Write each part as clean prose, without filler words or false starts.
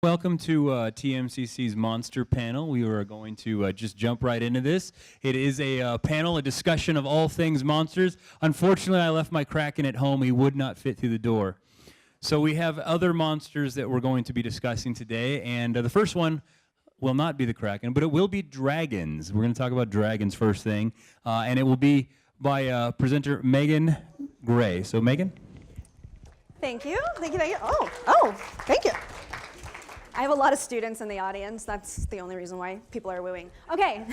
Welcome to TMCC's Monster Panel. We are going to just jump right into this. It is a panel, a discussion of all things monsters. Unfortunately, I left my Kraken at home. He would not fit through the door. So we have other monsters that we're going to be discussing today, and the first one will not be the Kraken, but it will be dragons. We're going to talk about dragons first thing, and it will be by presenter Megan Gray. So Megan? Thank you. Thank you. Oh, thank you. I have a lot of students in the audience. That's the only reason why people are wooing. Okay,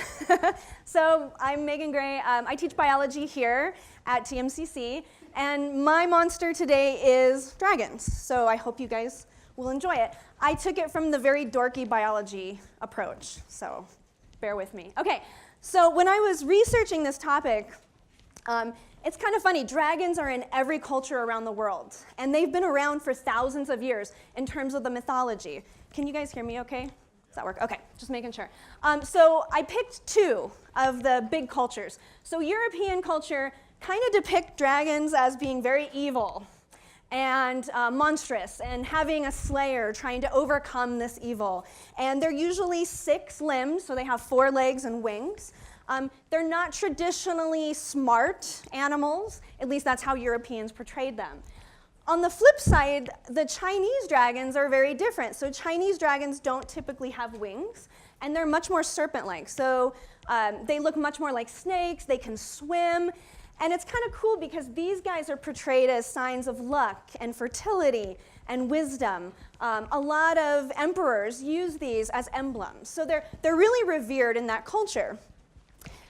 so I'm Megan Gray. I teach biology here at TMCC, and my monster today is dragons. So I hope you guys will enjoy it. I took it from the very dorky biology approach, so bear with me. Okay, so when I was researching this topic, it's kind of funny. Dragons are in every culture around the world, and they've been around for thousands of years in terms of the mythology. Can you guys hear me okay? Does that work? Okay, just making sure. So I picked two of the big cultures. So European culture kind of depict dragons as being very evil and monstrous and having a slayer trying to overcome this evil. And they're usually 6 limbs, so they have 4 legs and wings. They're not traditionally smart animals, at least that's how Europeans portrayed them. On the flip side, the Chinese dragons are very different. So Chinese dragons don't typically have wings, and they're much more serpent-like. So they look much more like snakes, they can swim, and it's kind of cool because these guys are portrayed as signs of luck and fertility and wisdom. A lot of emperors use these as emblems. So they're really revered in that culture.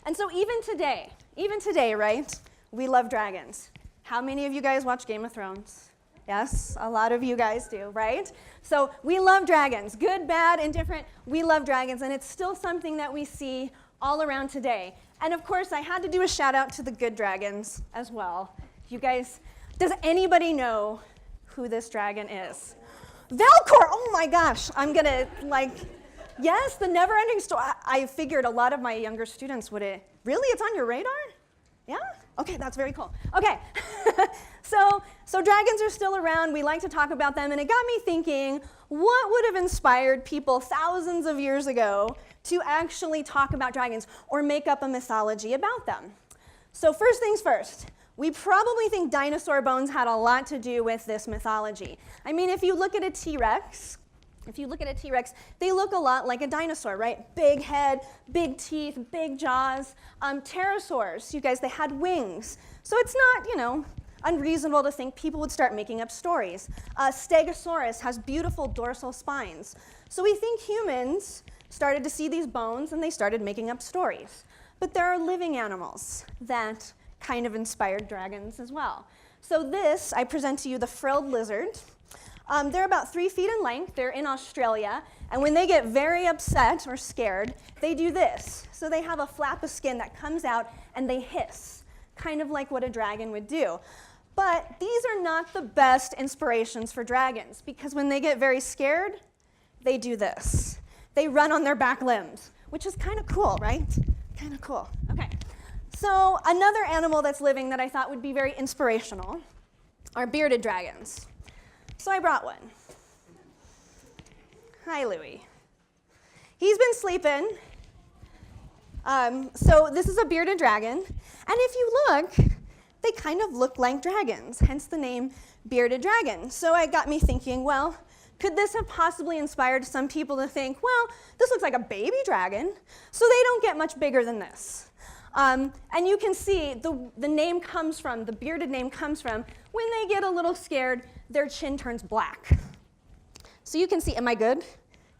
And so even today, right, we love dragons. How many of you guys watch Game of Thrones? Yes, a lot of you guys do, right? So we love dragons, good, bad, indifferent. We love dragons, and it's still something that we see all around today. And of course, I had to do a shout out to the good dragons as well. You guys, does anybody know who this dragon is? Valcor, oh my gosh, I'm gonna yes, the never-ending story. I figured a lot of my younger students would really, it's on your radar? Yeah? Okay, that's very cool. Okay, so dragons are still around. We like to talk about them, and it got me thinking, what would have inspired people thousands of years ago to actually talk about dragons or make up a mythology about them? So first things first, we probably think dinosaur bones had a lot to do with this mythology. I mean, if you look at a T-Rex, they look a lot like a dinosaur, right? Big head, big teeth, big jaws. Pterosaurs, you guys, they had wings. So it's not, unreasonable to think people would start making up stories. Stegosaurus has beautiful dorsal spines. So we think humans started to see these bones and they started making up stories. But there are living animals that kind of inspired dragons as well. So this, I present to you the frilled lizard. They're about 3 feet in length. They're in Australia. And when they get very upset or scared, they do this. So they have a flap of skin that comes out and they hiss, kind of like what a dragon would do. But these are not the best inspirations for dragons, because when they get very scared, they do this. They run on their back limbs, which is kind of cool, right? Kind of cool. Okay. So another animal that's living that I thought would be very inspirational are bearded dragons. So I brought one. Hi, Louie. He's been sleeping. So this is a bearded dragon. And if you look, they kind of look like dragons, hence the name bearded dragon. So it got me thinking, well, could this have possibly inspired some people to think, well, this looks like a baby dragon, so they don't get much bigger than this. And you can see the name comes from, the bearded name comes from, when they get a little scared, their chin turns black. So you can see, am I good?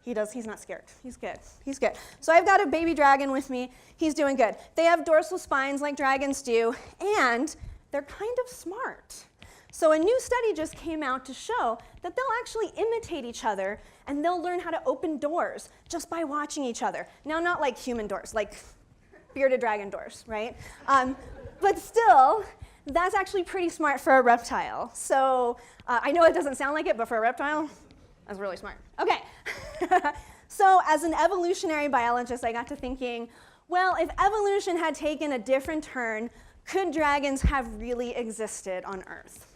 He's not scared. He's good. He's good. So I've got a baby dragon with me. He's doing good. They have dorsal spines like dragons do, and they're kind of smart. So a new study just came out to show that they'll actually imitate each other, and they'll learn how to open doors just by watching each other. Now, not like human doors, like bearded dragon doors, right? But still, that's actually pretty smart for a reptile. So I know it doesn't sound like it, but for a reptile, that's really smart. Okay. So as an evolutionary biologist, I got to thinking, well, if evolution had taken a different turn, could dragons have really existed on Earth?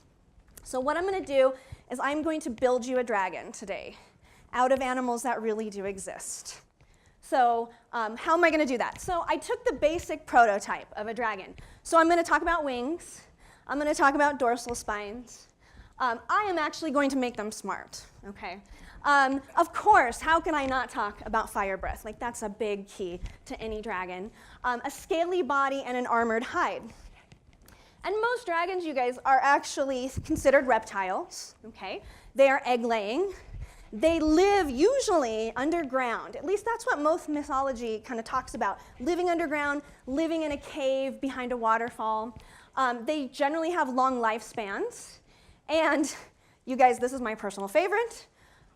So what I'm going to do is I'm going to build you a dragon today. out of animals that really do exist. So how am I going to do that? So I took the basic prototype of a dragon. So I'm going to talk about wings. I'm going to talk about dorsal spines. I am actually going to make them smart, okay? Of course, how can I not talk about fire breath? Like, that's a big key to any dragon. A scaly body and an armored hide. And most dragons, you guys, are actually considered reptiles, okay? They are egg-laying. They live usually underground. At least that's what most mythology kind of talks about. Living underground, living in a cave behind a waterfall. They generally have long lifespans. And you guys, this is my personal favorite.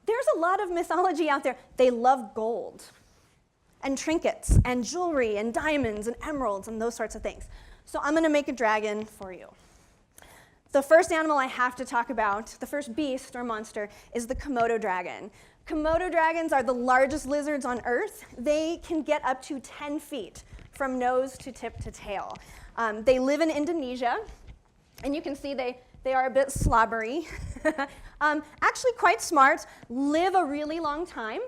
There's a lot of mythology out there. They love gold and trinkets and jewelry and diamonds and emeralds and those sorts of things. So I'm going to make a dragon for you. The first animal I have to talk about, the first beast or monster, is the Komodo dragon. Komodo dragons are the largest lizards on Earth. They can get up to 10 feet from nose to tip to tail. They live in Indonesia, and you can see they are a bit slobbery. Actually quite smart, live a really long time.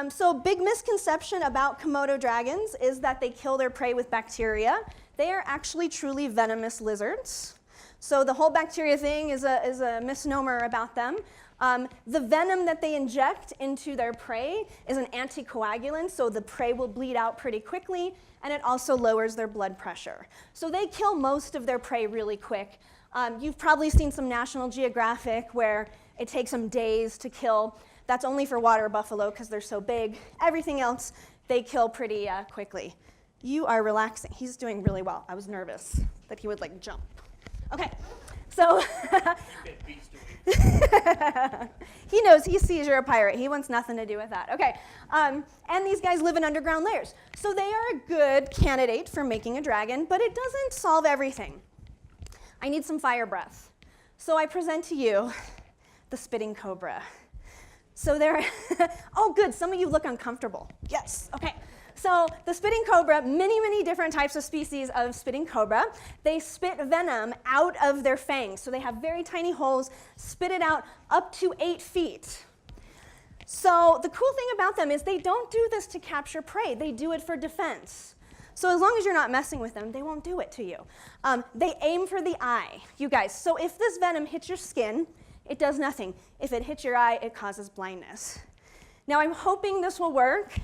So big misconception about Komodo dragons is that they kill their prey with bacteria. They are actually truly venomous lizards. So the whole bacteria thing is a misnomer about them. The venom that they inject into their prey is an anticoagulant, so the prey will bleed out pretty quickly, and it also lowers their blood pressure. So they kill most of their prey really quick. You've probably seen some National Geographic where it takes them days to kill. That's only for water buffalo because they're so big. Everything else, they kill pretty quickly. You are relaxing. He's doing really well. I was nervous that he would like jump. Okay, so he knows, he sees you're a pirate. He wants nothing to do with that. Okay, and these guys live in underground layers. So they are a good candidate for making a dragon, but it doesn't solve everything. I need some fire breath. So I present to you the spitting cobra. So there, oh good, some of you look uncomfortable. Yes, okay. So the spitting cobra, many different types of species of spitting cobra. They spit venom out of their fangs. So they have very tiny holes, spit it out up to 8 feet. So the cool thing about them is they don't do this to capture prey. They do it for defense. So as long as you're not messing with them, they won't do it to you. They aim for the eye, you guys. So if this venom hits your skin, it does nothing. If it hits your eye, it causes blindness. Now I'm hoping this will work,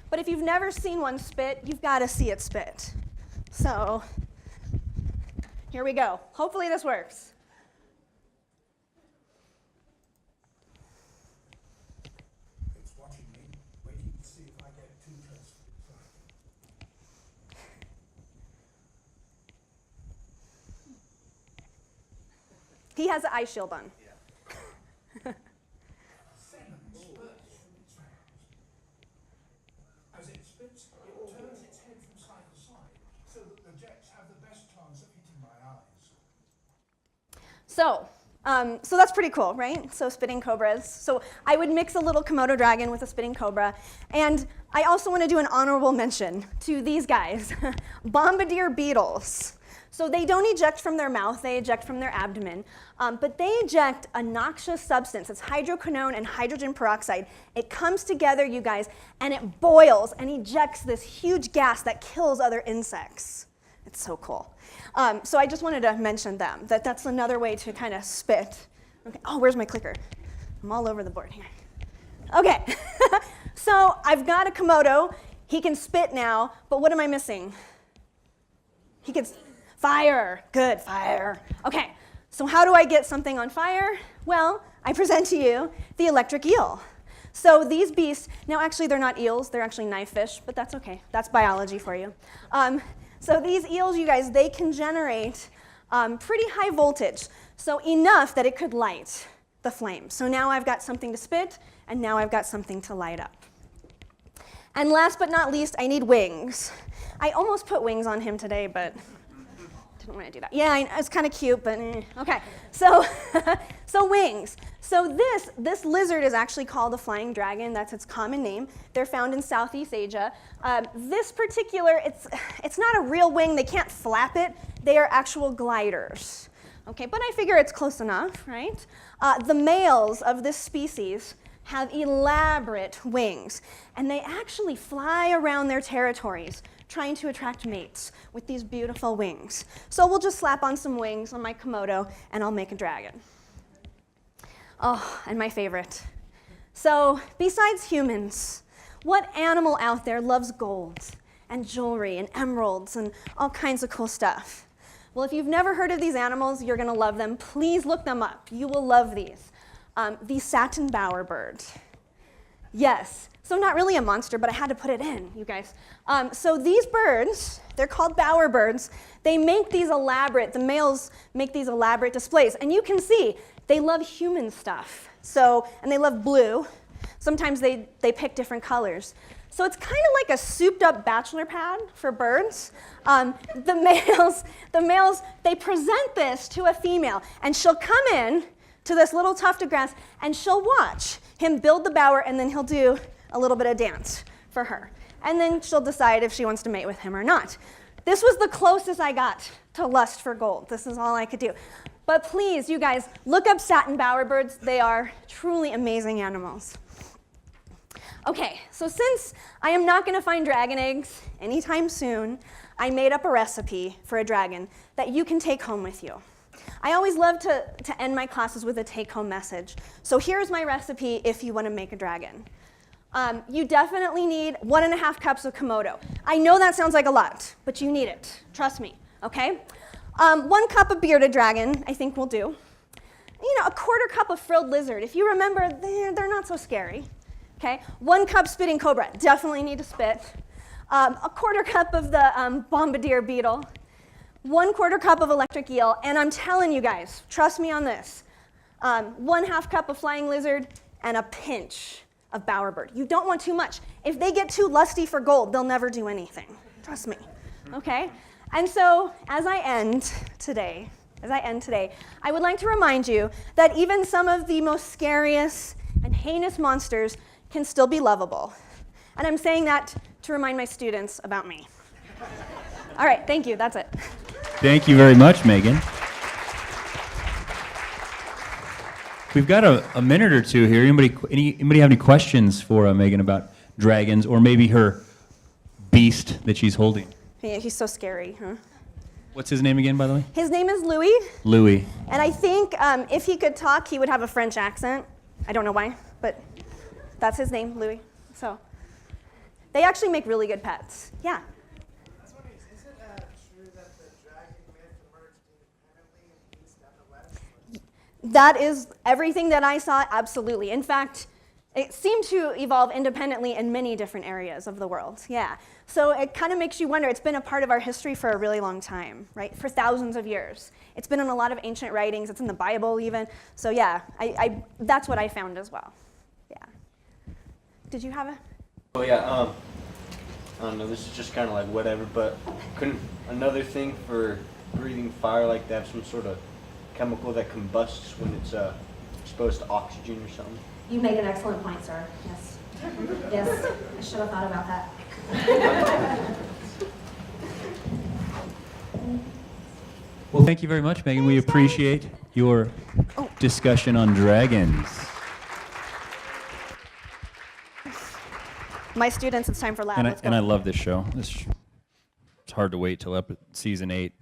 but if you've never seen one spit, you've got to see it spit. So here we go. Hopefully this works. It's watching me, waiting to see if I get too close. He has an eye shield on. As it spits, it turns its head from side to side, so that the jets have the best chance of hitting my eyes. So that's pretty cool, right? So spitting cobras. So I would mix a little Komodo dragon with a spitting cobra. And I also want to do an honorable mention to these guys, bombardier beetles. So they don't eject from their mouth, they eject from their abdomen. But they eject a noxious substance. It's hydroquinone and hydrogen peroxide. It comes together, you guys, and it boils and ejects this huge gas that kills other insects. It's so cool. So I just wanted to mention them, that's another way to kind of spit. Okay. Oh, where's my clicker? I'm all over the board here. Okay, so I've got a Komodo. He can spit now, but what am I missing? He can... Fire, good, fire. Okay, so how do I get something on fire? Well, I present to you the electric eel. So these beasts, now actually they're not eels, they're actually knife fish, but that's okay, that's biology for you. So these eels, you guys, they can generate pretty high voltage, so enough that it could light the flame. So now I've got something to spit, and now I've got something to light up. And last but not least, I need wings. I almost put wings on him today, but didn't want to do that. Yeah, it's kind of cute, but okay. So, so wings. So this lizard is actually called a flying dragon. That's its common name. They're found in Southeast Asia. This particular, it's not a real wing. They can't flap it. They are actual gliders. Okay, but I figure it's close enough, right? The males of this species have elaborate wings, and they actually fly around their territories trying to attract mates with these beautiful wings. So we'll just slap on some wings on my Komodo, and I'll make a dragon. Oh, and my favorite. So besides humans, what animal out there loves gold and jewelry and emeralds and all kinds of cool stuff? Well, if you've never heard of these animals, you're going to love them. Please look them up. You will love these. The satin bowerbird. Yes. So not really a monster, but I had to put it in, you guys. So these birds, they're called bowerbirds. They make these elaborate, the males make these elaborate displays. And you can see, they love human stuff. So, and they love blue. Sometimes they pick different colors. So it's kind of like a souped up bachelor pad for birds. The males, they present this to a female, and she'll come in to this little tuft of grass, and she'll watch him build the bower, and then he'll do a little bit of dance for her. And then she'll decide if she wants to mate with him or not. This was the closest I got to lust for gold. This is all I could do. But please, you guys, look up satin bowerbirds. They are truly amazing animals. Okay, so since I am not going to find dragon eggs anytime soon, I made up a recipe for a dragon that you can take home with you. I always love to end my classes with a take-home message. So here's my recipe if you want to make a dragon. You definitely need 1.5 cups of Komodo. I know that sounds like a lot, but you need it. Trust me, okay? 1 cup of bearded dragon, I think will do. You know, a 1/4 cup of frilled lizard. If you remember, they're not so scary. Okay? 1 cup spitting cobra, definitely need to spit. A 1/4 cup of the bombardier beetle. 1/4 cup of electric eel, and I'm telling you guys, trust me on this. 1/2 cup of flying lizard and a pinch of bowerbird. You don't want too much. If they get too lusty for gold, they'll never do anything. Trust me. Okay? And so, as I end today, I would like to remind you that even some of the most scariest and heinous monsters can still be lovable. And I'm saying that to remind my students about me. All right, thank you. That's it. Thank you very much, Megan. We've got a minute or two here. Anybody have any questions for Megan about dragons, or maybe her beast that she's holding? Yeah, he's so scary, huh? What's his name again, by the way? His name is Louis. Louis. And I think if he could talk, he would have a French accent. I don't know why, but that's his name, Louis. So they actually make really good pets. Yeah. Is it true that the dragon myth emerged independently in the East and the West? That is everything that I saw, absolutely. In fact, it seemed to evolve independently in many different areas of the world, yeah. So it kind of makes you wonder, it's been a part of our history for a really long time, right? For thousands of years. It's been in a lot of ancient writings, it's in the Bible even. So yeah, that's what I found as well, yeah. Did you have a? Oh yeah, I don't know, this is just kind of like whatever, but couldn't another thing for breathing fire like that have some sort of chemical that combusts when it's exposed to oxygen or something? You make an excellent point, sir. Yes. Yes, I should have thought about that. Well, thank you very much, Megan. We appreciate your discussion on dragons. My students, it's time for lab. Let's go. And I love this show. It's hard to wait till season 8.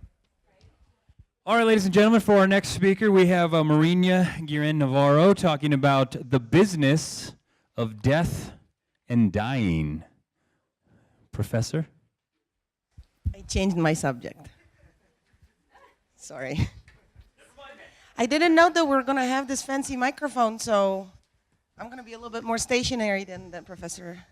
All right, ladies and gentlemen, for our next speaker, we have Marina Guirin Navarro talking about the business of death and dying. Professor? I changed my subject. Sorry. I didn't know that we're going to have this fancy microphone, so I'm going to be a little bit more stationary than the professor.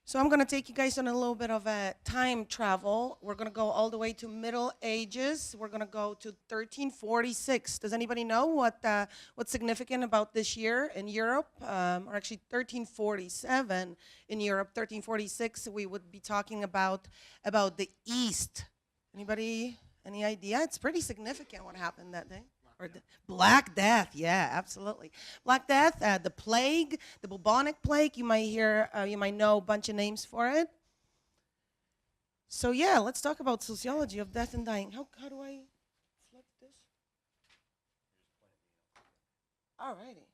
So I'm going to take you guys on a little bit of a time travel. We're going to go all the way to Middle Ages. We're going to go to 1346. Does anybody know what's significant about this year in Europe? Or actually 1347 in Europe. 1346, we would be talking about the East. Anybody, any idea? It's pretty significant what happened that day. Or the Black Death, yeah, absolutely. Black Death, the plague, the bubonic plague. You might know a bunch of names for it. So yeah, let's talk about sociology of death and dying. How do I flip this? All righty.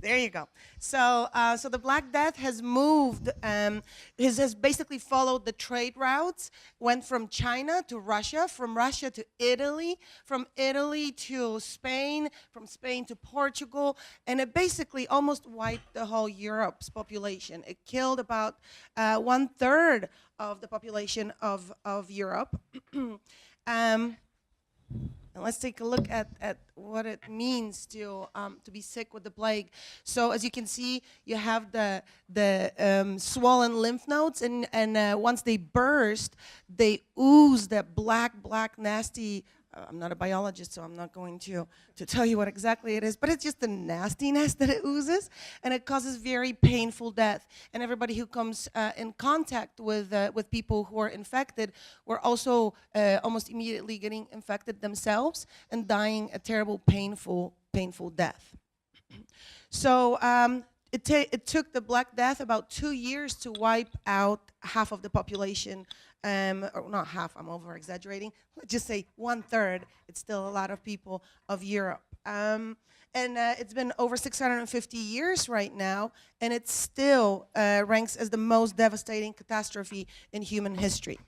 There you go. So, so the Black Death has moved, has basically followed the trade routes, went from China to Russia, from Russia to Italy, from Italy to Spain, from Spain to Portugal, and it basically almost wiped the whole Europe's population. It killed about 1/3 of the population of Europe. And let's take a look at what it means to be sick with the plague. So as you can see, you have the swollen lymph nodes, and once they burst, they ooze that black, nasty. I'm not a biologist, so I'm not going to tell you what exactly it is, but it's just the nastiness that it oozes, and it causes very painful death. And everybody who comes in contact with people who are infected were also almost immediately getting infected themselves and dying a terrible, painful death. So it took the Black Death about 2 years to wipe out half of the population. Or not half, I'm over exaggerating. Let's just say 1/3. It's still a lot of people of Europe. And it's been over 650 years right now, and it still ranks as the most devastating catastrophe in human history.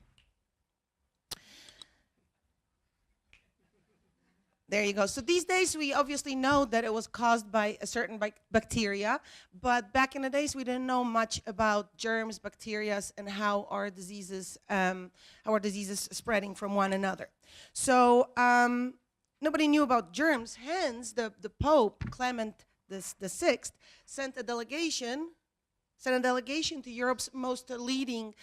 There you go. So these days, we obviously know that it was caused by a certain bacteria, but back in the days, we didn't know much about germs, bacteria, and how our diseases spreading from one another. So nobody knew about germs. Hence, the Pope Clement VI sent a delegation to Europe's most leading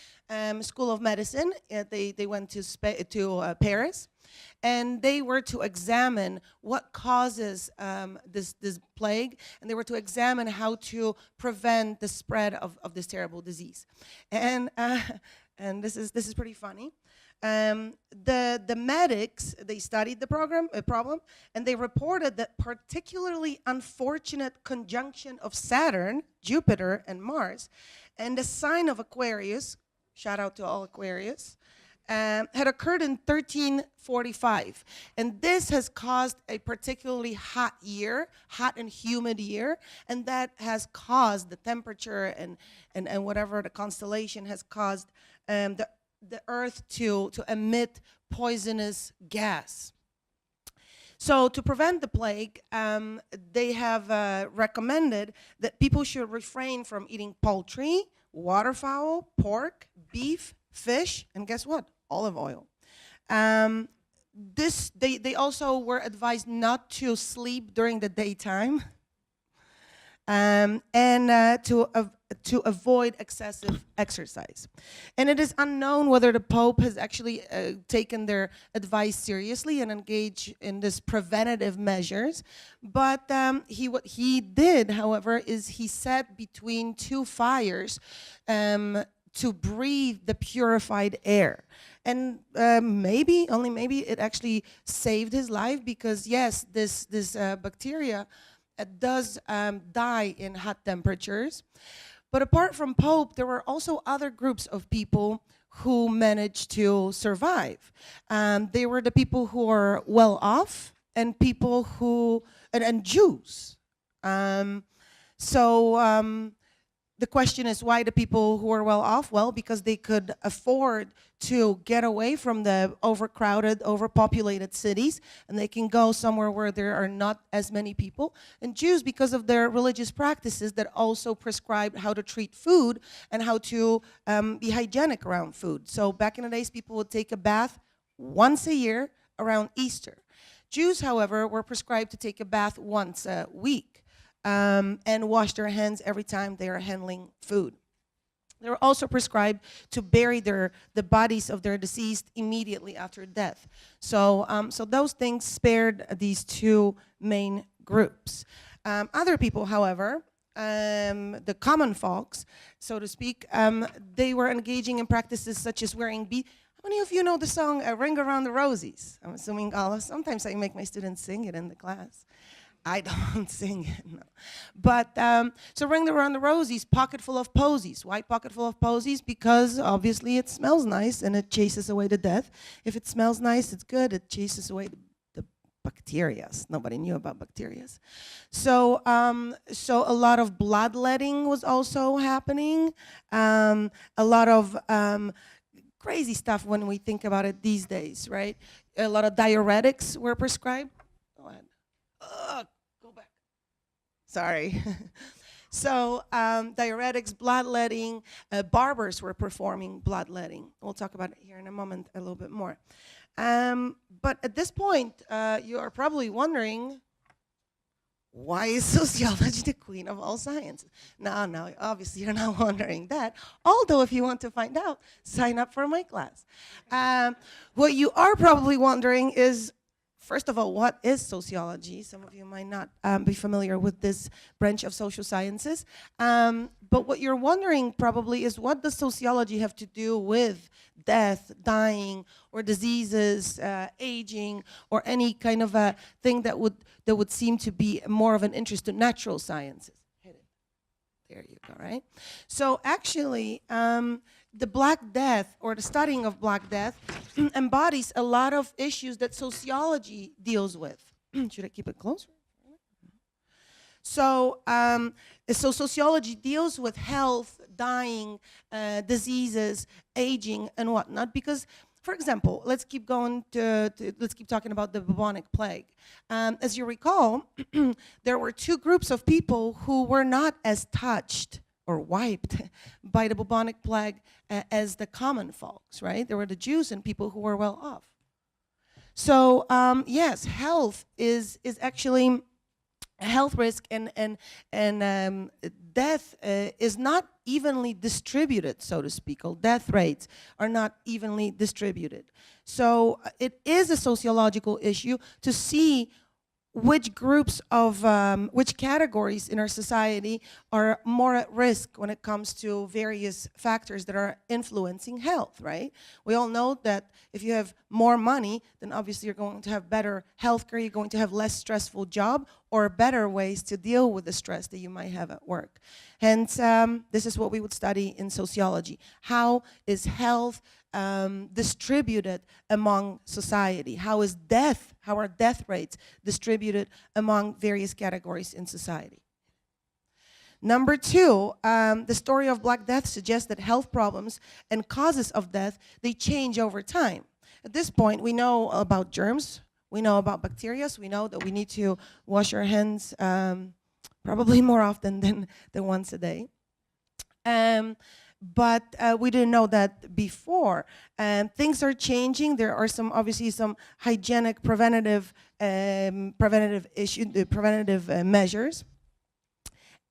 school of medicine. They went to Paris, and they were to examine what causes this plague, and they were to examine how to prevent the spread of this terrible disease. And this is pretty funny. The medics, they studied the problem, and they reported that particularly unfortunate conjunction of Saturn, Jupiter, and Mars, and the sign of Aquarius, shout out to all Aquarius, had occurred in 1345. And this has caused a particularly hot and humid year, and that has caused the temperature and whatever the constellation has caused the Earth to emit poisonous gas. So to prevent the plague, they have recommended that people should refrain from eating poultry, waterfowl, pork, beef, fish, and guess what? Olive oil. They also were advised not to sleep during the daytime, and to avoid excessive exercise. And it is unknown whether the Pope has actually taken their advice seriously and engaged in this preventative measures. But what he did, however, is he sat between two fires to breathe the purified air. And maybe, only maybe, it actually saved his life, because yes, this bacteria does die in hot temperatures. But apart from Pope, there were also other groups of people who managed to survive. They were the people who are well off, and people who, and Jews. The question is, why the people who are well off? Well, because they could afford to get away from the overcrowded, overpopulated cities, and they can go somewhere where there are not as many people. And Jews, because of their religious practices that also prescribed how to treat food and how to be hygienic around food. So back in the days, people would take a bath once a year around Easter. Jews, however, were prescribed to take a bath once a week. And wash their hands every time they are handling food. They were also prescribed to bury the bodies of their deceased immediately after death. So those things spared these two main groups. Other people, however, the common folks, so to speak, they were engaging in practices such as wearing beads. How many of you know the song Ring Around the Rosies? I'm assuming all of. Sometimes I make my students sing it in the class. I don't sing it, no. But, so Ring Around the Rosies, pocket full of posies. Why pocket full of posies? Because obviously it smells nice and it chases away the death. If it smells nice, it's good, it chases away the bacteria. Nobody knew about bacteria. So, so a lot of bloodletting was also happening. A lot of crazy stuff when we think about it these days, right? A lot of diuretics were prescribed. Go ahead. Go back. Sorry. So diuretics, bloodletting, barbers were performing bloodletting. We'll talk about it here in a moment a little bit more. But at this point, you are probably wondering, why is sociology the queen of all sciences? No, obviously you're not wondering that. Although if you want to find out, sign up for my class. What you are probably wondering is, first of all, what is sociology? Some of you might not be familiar with this branch of social sciences. But what you're wondering probably is, what does sociology have to do with death, dying, or diseases, aging, or any kind of a thing that would seem to be more of an interest to natural sciences? Hit it. There you go, right? So actually, the Black Death, or the studying of Black Death, embodies a lot of issues that sociology deals with. Should I keep it closer? So, so sociology deals with health, dying, diseases, aging, and whatnot. Because, for example, let's keep talking about the bubonic plague. As you recall, there were two groups of people who were not as touched or wiped by the bubonic plague as the common folks, right? There were the Jews and people who were well off. So yes, health is actually a health risk, and death is not evenly distributed, so to speak. Or death rates are not evenly distributed. So it is a sociological issue to see which groups of, which categories in our society are more at risk when it comes to various factors that are influencing health, right? We all know that if you have more money, then obviously you're going to have better healthcare, you're going to have less stressful job, or better ways to deal with the stress that you might have at work. Hence, this is what we would study in sociology. How is health distributed among society? How are death rates distributed among various categories in society? Number two, the story of Black Death suggests that health problems and causes of death, they change over time. At this point, we know about germs, we know about bacteria, we know that we need to wash our hands probably more often than once a day. But we didn't know that before. Things are changing. There are obviously some hygienic preventative measures.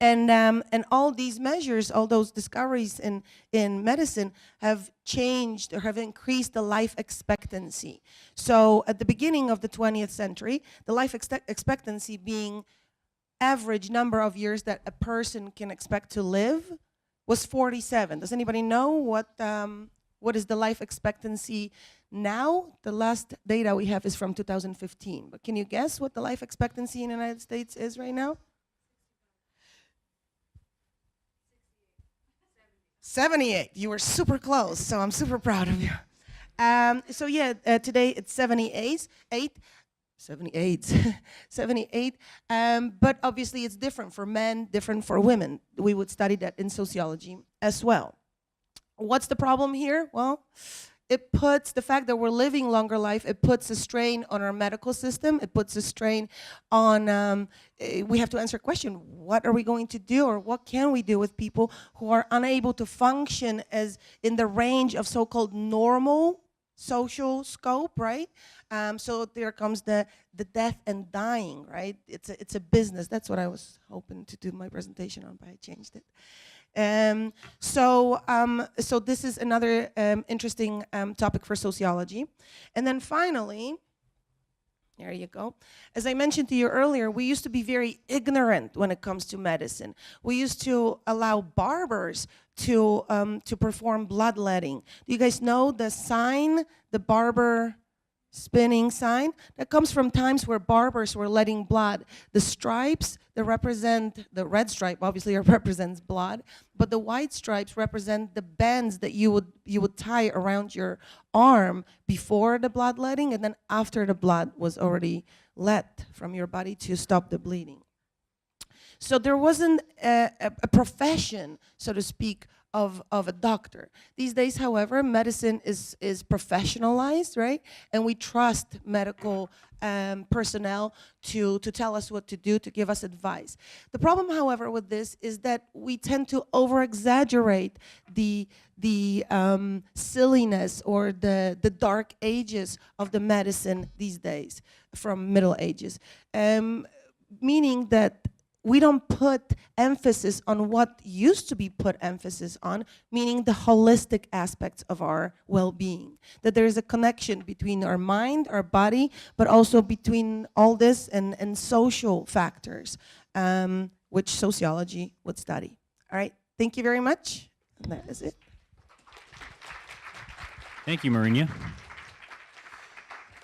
And all these measures, all those discoveries in medicine have changed or have increased the life expectancy. So at the beginning of the 20th century, the life expectancy being average number of years that a person can expect to live was 47. Does anybody know what is the life expectancy now? The last data we have is from 2015. But can you guess what the life expectancy in the United States is right now? 78. You were super close, so I'm super proud of you. So yeah, today it's 78. 78. But obviously it's different for men, different for women. We would study that in sociology as well. What's the problem here? Well, it puts the fact that we're living longer life, it puts a strain on our medical system. It puts a strain on, we have to answer a question, what are we going to do, or what can we do with people who are unable to function as in the range of so-called normal social scope, right? So there comes the death and dying, right? It's a business. That's what I was hoping to do my presentation on, but I changed it. So this is another interesting topic for sociology. And then finally, there you go. As I mentioned to you earlier, we used to be very ignorant when it comes to medicine. We used to allow barbers to perform bloodletting. Do you guys know the sign the barber spinning sign. That comes from times where barbers were letting blood. The stripes that represent, the red stripe obviously represents blood, but the white stripes represent the bands that you would tie around your arm before the bloodletting and then after the blood was already let from your body to stop the bleeding. So there wasn't a profession, so to speak, of a doctor. These days, however, medicine is professionalized, right? And we trust medical personnel to tell us what to do, to give us advice. The problem, however, with this is that we tend to over-exaggerate the silliness or the dark ages of the medicine these days from Middle Ages, meaning that we don't put emphasis on what used to be put emphasis on, meaning the holistic aspects of our well-being. That there is a connection between our mind, our body, but also between all this and social factors, which sociology would study. All right, thank you very much. And that is it. Thank you, Marinia.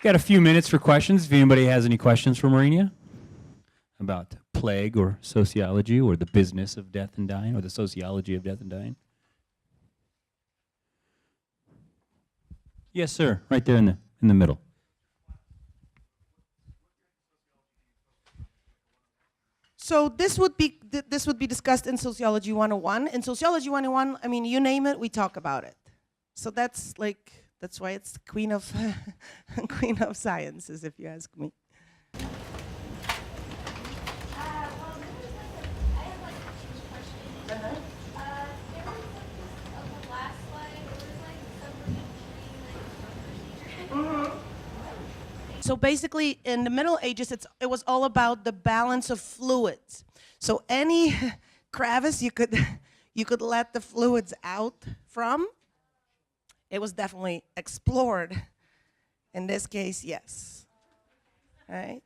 Got a few minutes for questions. If anybody has any questions for Marinia about plague or sociology or the business of death and dying or the sociology of death and dying. Yes, sir. Right there in the middle. So this would be discussed in Sociology 101. In Sociology 101, I mean, you name it, we talk about it. So that's why it's queen of queen of sciences, if you ask me. So basically, in the Middle Ages, it was all about the balance of fluids. So any crevice you could let the fluids out from, it was definitely explored. In this case, yes. All right.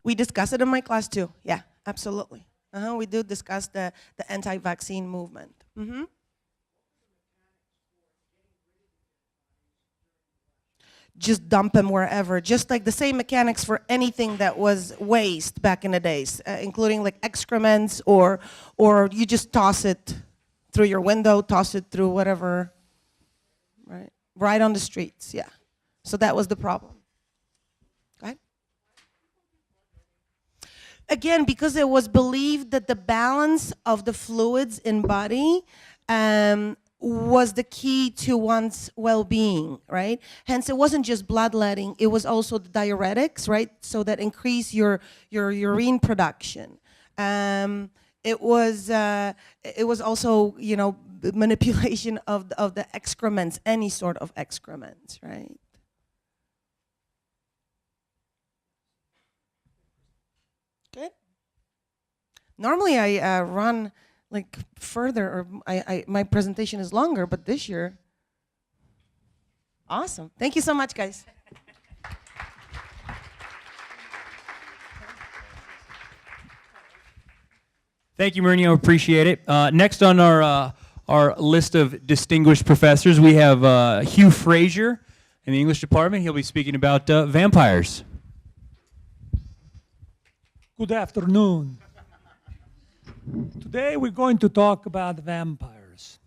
We discuss it in my class too. Yeah, absolutely. We do discuss the anti-vaccine movement. Mm-hmm. Just dump them wherever. Just like the same mechanics for anything that was waste back in the days, including like excrements or you just toss it through your window, toss it through whatever, right? Right on the streets, yeah. So that was the problem. Go ahead. Again, because it was believed that the balance of the fluids in body was the key to one's well-being, right? Hence, it wasn't just bloodletting; it was also the diuretics, right? So that increase your urine production. It was also, you know, manipulation of the excrements, any sort of excrements, right? Good. Normally, I run like further, or my presentation is longer, but this year, awesome. Thank you so much, guys. Thank you, Mourinho. Appreciate it. Next on our list of distinguished professors, we have Hugh Frazier in the English department. He'll be speaking about vampires. Good afternoon. Today we're going to talk about vampires.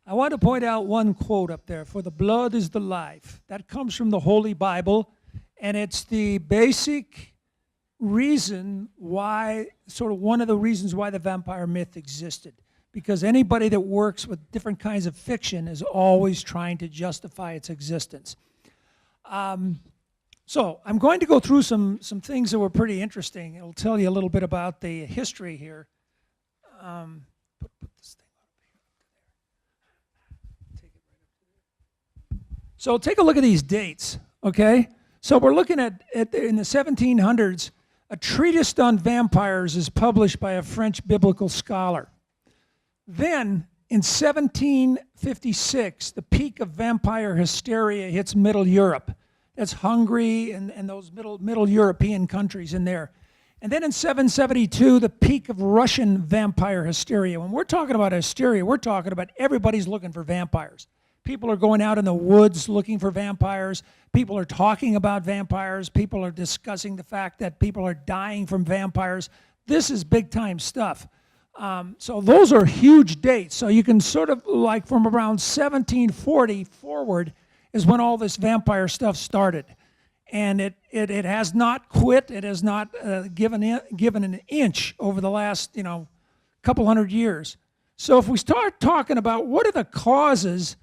I want to point out one quote up there, "For the blood is the life." That comes from the Holy Bible, and it's the basic reason why, sort of one of the reasons why the vampire myth existed. Because anybody that works with different kinds of fiction is always trying to justify its existence. So I'm going to go through some things that were pretty interesting. It'll tell you a little bit about the history here. Put this thing up there. Take it right up there. So take a look at these dates, okay? So we're looking at in the 1700s, a treatise on vampires is published by a French biblical scholar. Then in 1756, the peak of vampire hysteria hits Middle Europe. That's Hungary and those middle European countries in there. And then in 772, the peak of Russian vampire hysteria. When we're talking about hysteria, we're talking about everybody's looking for vampires. People are going out in the woods looking for vampires. People are talking about vampires. People are discussing the fact that people are dying from vampires. This is big time stuff. So those are huge dates. So you can sort of like from around 1740 forward is when all this vampire stuff started. And it has not quit. It has not given an inch over the last, couple hundred years. So if we start talking about what are the causes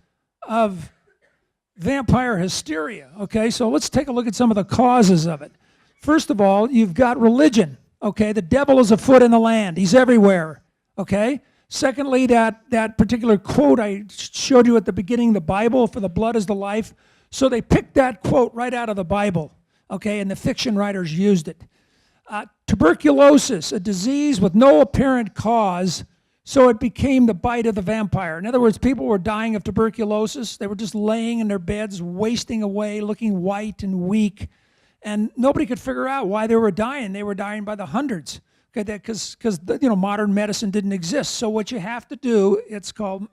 of vampire hysteria, okay, so let's take a look at some of the causes of it. First of all, you've got religion, okay? The devil is afoot in the land. He's everywhere, okay? Secondly, that particular quote I showed you at the beginning, the Bible, for the blood is the life. So they picked that quote right out of the Bible, okay, and the fiction writers used it. Tuberculosis, a disease with no apparent cause, so it became the bite of the vampire. In other words, people were dying of tuberculosis. They were just laying in their beds, wasting away, looking white and weak, and nobody could figure out why they were dying. They were dying by the hundreds, okay, because modern medicine didn't exist. So what you have to do, it's called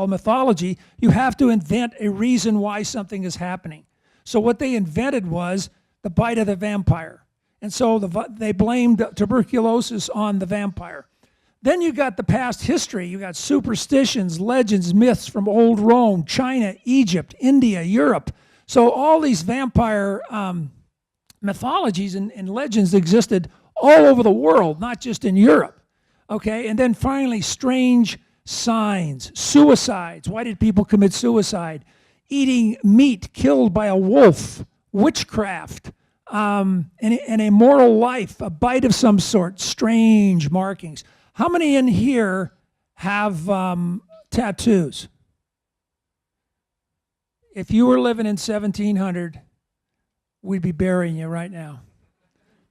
mythology. You have to invent a reason why something is happening. So what they invented was the bite of the vampire. And so they blamed tuberculosis on the vampire. Then you got the past history. You got superstitions, legends, myths from old Rome, China, Egypt, India, Europe. So all these vampire mythologies and legends existed all over the world, not just in Europe. Okay, and then finally, strange signs, suicides. Why did people commit suicide? Eating meat killed by a wolf, witchcraft, an immoral life, a bite of some sort, strange markings. How many in here have tattoos? If you were living in 1700, we'd be burying you right now.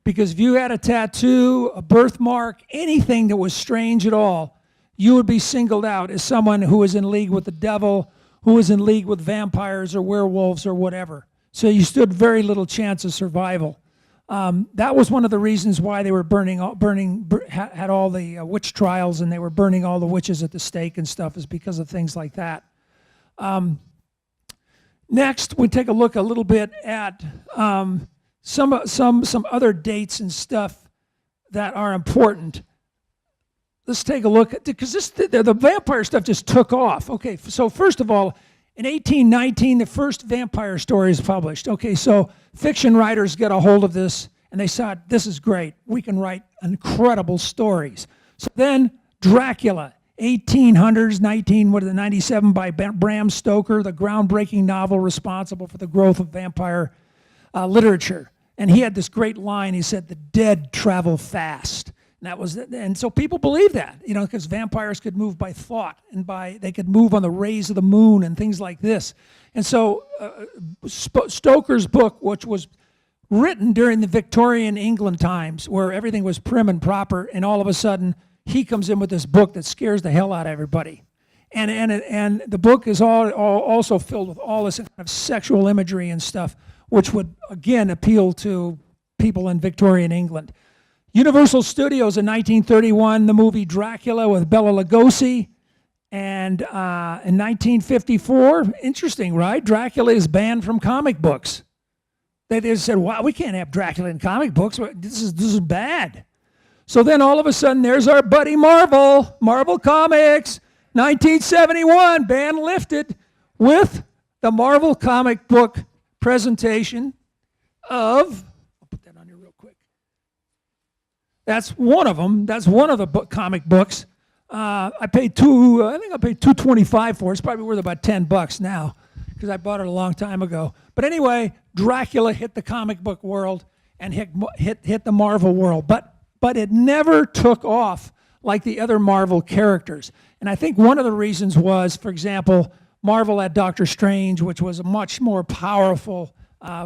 Because if you had a tattoo, a birthmark, anything that was strange at all, you would be singled out as someone who was in league with the devil, who was in league with vampires or werewolves or whatever. So you stood very little chance of survival. That was one of the reasons why they were had all the witch trials, and they were burning all the witches at the stake and stuff, is because of things like that. Next, we take a look a little bit at some other dates and stuff that are important. Let's take a look at, because the vampire stuff just took off. Okay, so first of all, in 1819, the first vampire story is published. Okay, so fiction writers get a hold of this, and they said, this is great. We can write incredible stories. So then Dracula, 1800s, 1997, by Bram Stoker, the groundbreaking novel responsible for the growth of vampire literature. And he had this great line. He said, the dead travel fast. And so people believe that, because vampires could move by thought, and they could move on the rays of the moon and things like this. And so Stoker's book, which was written during the Victorian England times, where everything was prim and proper, and all of a sudden he comes in with this book that scares the hell out of everybody. And the book is also filled with all this kind of sexual imagery and stuff, which would again appeal to people in Victorian England. Universal Studios in 1931, the movie Dracula with Bela Lugosi. And in 1954, interesting, right? Dracula is banned from comic books. They said, wow, we can't have Dracula in comic books. This is bad. So then all of a sudden, there's our buddy Marvel Comics, 1971, ban lifted with the Marvel comic book presentation of, I'll put that on here real quick. That's one of them. That's one of the comic books. I think I paid $2.25 for it. It's probably worth about $10 now, because I bought it a long time ago. But anyway, Dracula hit the comic book world and hit the Marvel world. But it never took off like the other Marvel characters. And I think one of the reasons was, for example, Marvel had Doctor Strange, which was a much more powerful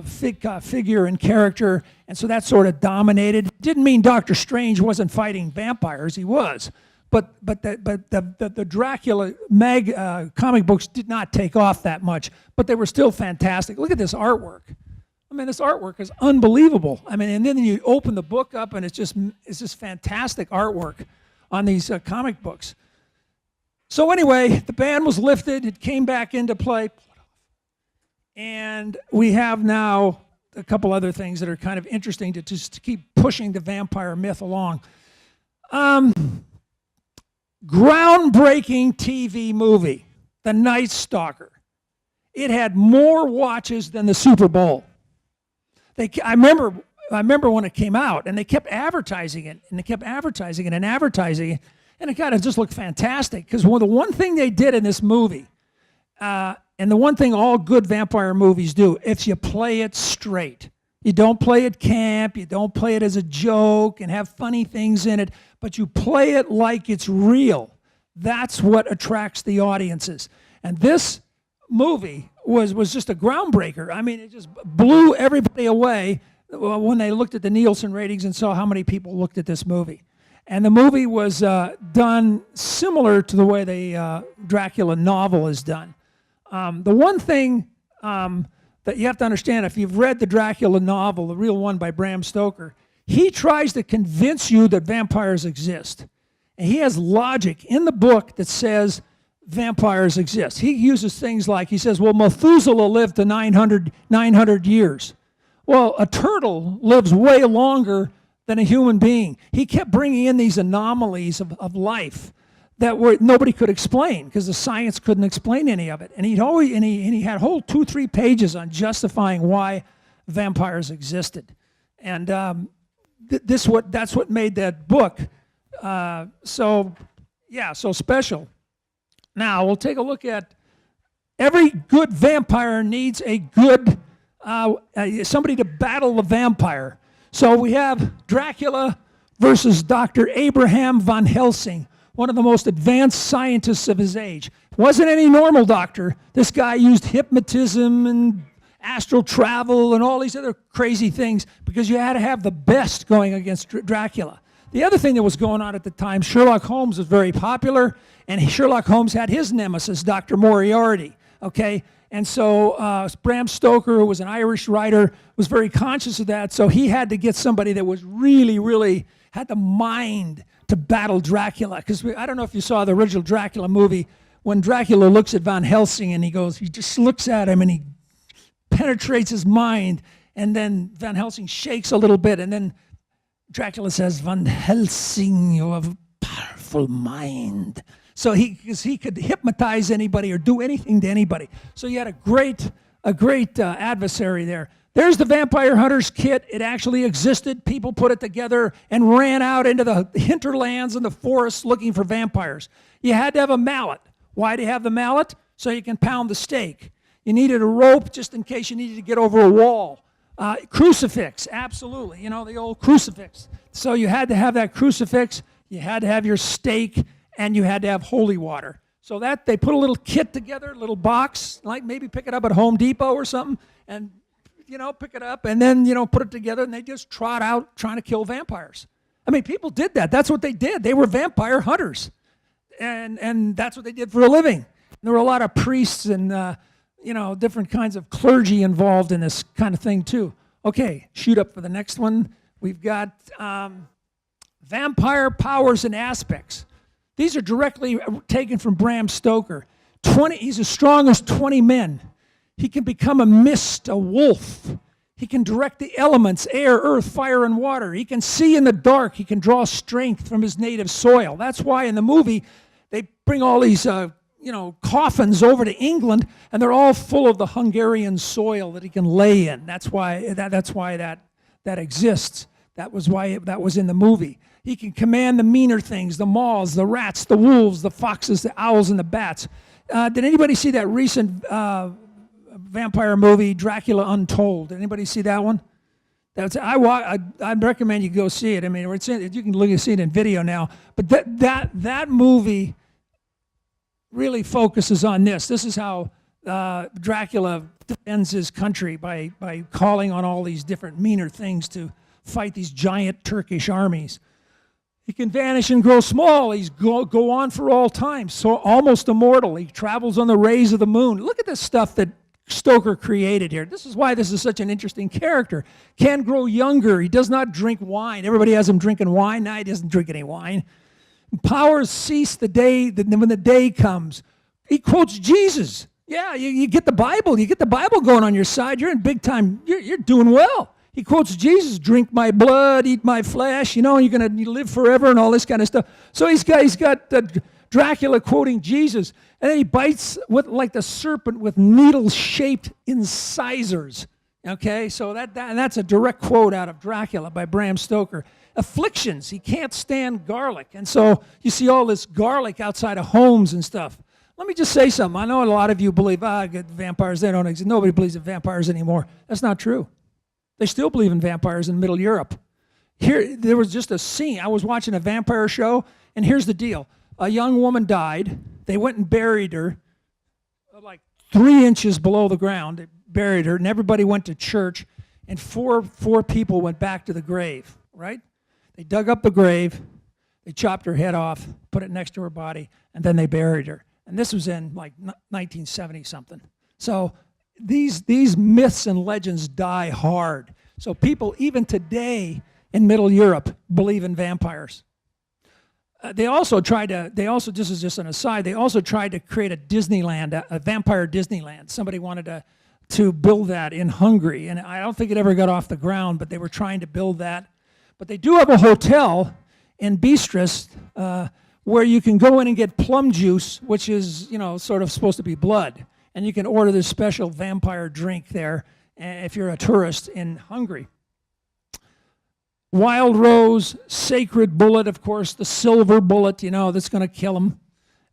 figure and character, and so that sort of dominated. Didn't mean Doctor Strange wasn't fighting vampires. He was. but the Dracula comic books did not take off that much, but they were still fantastic. Look at this artwork. I mean, this artwork is unbelievable. I mean, and then you open the book up, and it's just fantastic artwork on these comic books. So anyway, the ban was lifted. It came back into play. And we have now a couple other things that are kind of interesting to just keep pushing the vampire myth along. Groundbreaking TV movie, The Night Stalker. It had more watches than the Super Bowl. I remember when it came out, and they kept advertising it, and they kept advertising it and advertising it, and it kind of just looked fantastic. Because the one thing they did in this movie, and the one thing all good vampire movies do, if you play it straight. You don't play it camp, you don't play it as a joke and have funny things in it, but you play it like it's real. That's what attracts the audiences. And this movie was just a groundbreaker. I mean, it just blew everybody away when they looked at the Nielsen ratings and saw how many people looked at this movie. And the movie was done similar to the way the Dracula novel is done. The one thing that you have to understand, if you've read the Dracula novel, the real one by Bram Stoker, he tries to convince you that vampires exist. And he has logic in the book that says vampires exist. He uses things like, he says, well, Methuselah lived to 900 years. Well, a turtle lives way longer than a human being. He kept bringing in these anomalies of life that nobody could explain because the science couldn't explain any of it. And he had whole 2-3 pages on justifying why vampires existed. And that's what made that book so special. Now we'll take a look at every good vampire needs a good somebody to battle the vampire. So we have Dracula versus Dr. Abraham von Helsing, one of the most advanced scientists of his age. Wasn't any normal doctor. This guy used hypnotism and astral travel and all these other crazy things because you had to have the best going against Dracula. The other thing that was going on at the time, Sherlock Holmes was very popular, and Sherlock Holmes had his nemesis, Dr. Moriarty, okay? And so Bram Stoker, who was an Irish writer, was very conscious of that, so he had to get somebody that was really had the mind to battle Dracula. Because I don't know if you saw the original Dracula movie, when Dracula looks at Van Helsing and he just looks at him and he penetrates his mind, and then Van Helsing shakes a little bit, and then Dracula says, Van Helsing, you have a powerful mind. So he could hypnotize anybody or do anything to anybody. So you had a great adversary there. There's the Vampire Hunter's kit. It actually existed. People put it together and ran out into the hinterlands and the forests looking for vampires. You had to have a mallet. Why do you have the mallet? So you can pound the stake. You needed a rope just in case you needed to get over a wall. Crucifix, absolutely. You know, the old crucifix. So you had to have that crucifix. You had to have your stake, and you had to have holy water. So that they put a little kit together, a little box, like maybe pick it up at Home Depot or something, and pick it up, and then put it together, and they just trot out trying to kill vampires. I mean, people did that. That's what they did. They were vampire hunters, and that's what they did for a living. And there were a lot of priests and different kinds of clergy involved in this kind of thing too. Okay, shoot up for the next one. We've got vampire powers and aspects. These are directly taken from Bram Stoker. He's as strong as 20 men. He can become a mist, a wolf. He can direct the elements, air, earth, fire, and water. He can see in the dark. He can draw strength from his native soil. That's why in the movie they bring all these coffins over to England, and they're all full of the Hungarian soil that he can lay in. That's why that exists. That was why that was in the movie. He can command the meaner things, the moths, the rats, the wolves, the foxes, the owls, and the bats. Did anybody see that recent vampire movie, Dracula Untold? Did anybody see that one? I recommend you go see it. I mean, you can see it in video now. But that movie really focuses on this. This is how Dracula defends his country by calling on all these different meaner things to fight these giant Turkish armies. He can vanish and grow small. He's go on for all time, so almost immortal. He travels on the rays of the moon. Look at this stuff that Stoker created here. This is why this is such an interesting character. Can grow younger. He does not drink wine. Everybody has him drinking wine. Now he doesn't drink any wine. Powers cease when the day comes. He quotes Jesus. Yeah, you get the Bible. You get the Bible going on your side. You're in big time. You're doing well. He quotes Jesus, drink my blood, eat my flesh, you're going to live forever and all this kind of stuff. So he's got Dracula quoting Jesus, and then he bites like the serpent with needle-shaped incisors. Okay, so that's a direct quote out of Dracula by Bram Stoker. Afflictions, he can't stand garlic, and so you see all this garlic outside of homes and stuff. Let me just say something. I know a lot of you believe, vampires, they don't exist. Nobody believes in vampires anymore. That's not true. They still believe in vampires in Middle Europe. Here, there was just a scene. I was watching a vampire show, and here's the deal. A young woman died. They went and buried her like 3 inches below the ground. They buried her, and everybody went to church, and four people went back to the grave, right? They dug up the grave, they chopped her head off, put it next to her body, and then they buried her. And this was in like 1970-something. So these myths and legends die hard. So people, even today in Middle Europe, believe in vampires. Just as just an aside, they also tried to create a Disneyland, a vampire Disneyland. Somebody wanted to build that in Hungary, and I don't think it ever got off the ground, but they were trying to build that. But they do have a hotel in Bistris where you can go in and get plum juice, which is, sort of supposed to be blood. And you can order this special vampire drink there if you're a tourist in Hungary. Wild Rose, Sacred Bullet, of course, the silver bullet, that's going to kill him.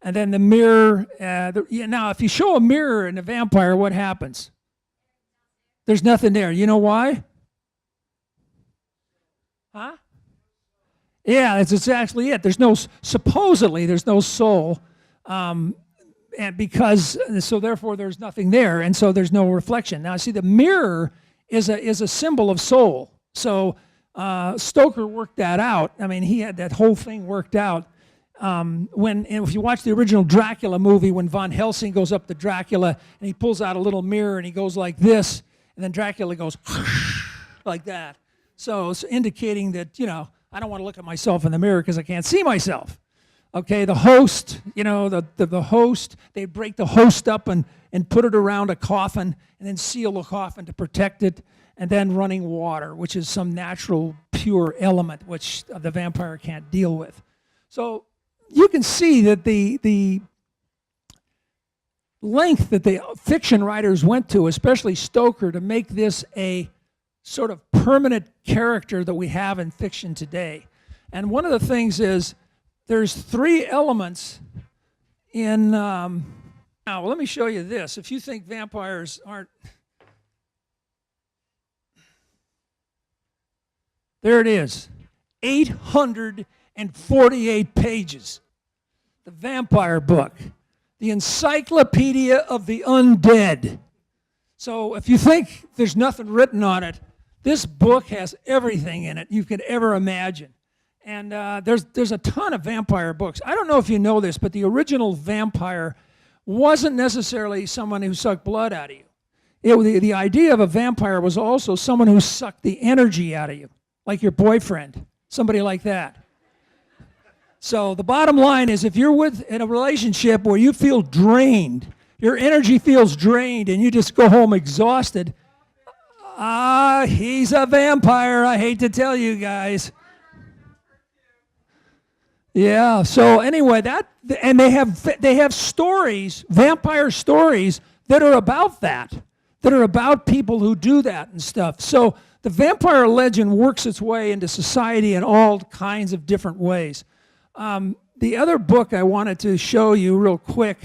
And then the mirror. Now, if you show a mirror in a vampire, what happens? There's nothing there. You know why? Huh? Yeah, that's exactly it. Supposedly, there's no soul. So therefore there's nothing there, and so there's no reflection. Now, see, the mirror is a symbol of soul. So Stoker worked that out. I mean, he had that whole thing worked out. If you watch the original Dracula movie, when Von Helsing goes up to Dracula and he pulls out a little mirror and he goes like this, and then Dracula goes like that. So it's indicating that, I don't want to look at myself in the mirror because I can't see myself. Okay, the host, the host, they break the host up and put it around a coffin and then seal the coffin to protect it, and then running water, which is some natural, pure element which the vampire can't deal with. So you can see that the length that the fiction writers went to, especially Stoker, to make this a sort of permanent character that we have in fiction today. And one of the things is, there's 3 elements in, now let me show you this. If you think vampires aren't, there it is, 848 pages. The vampire book, the Encyclopedia of the Undead. So if you think there's nothing written on it, this book has everything in it you could ever imagine. And there's a ton of vampire books. I don't know if you know this, but the original vampire wasn't necessarily someone who sucked blood out of you. The idea of a vampire was also someone who sucked the energy out of you, like your boyfriend, somebody like that. So the bottom line is, if you're in a relationship where you feel drained, your energy feels drained, and you just go home exhausted, he's a vampire, I hate to tell you guys. Yeah, so anyway, and they have stories, vampire stories, that are about that are about people who do that and stuff. So the vampire legend works its way into society in all kinds of different ways. The other book I wanted to show you real quick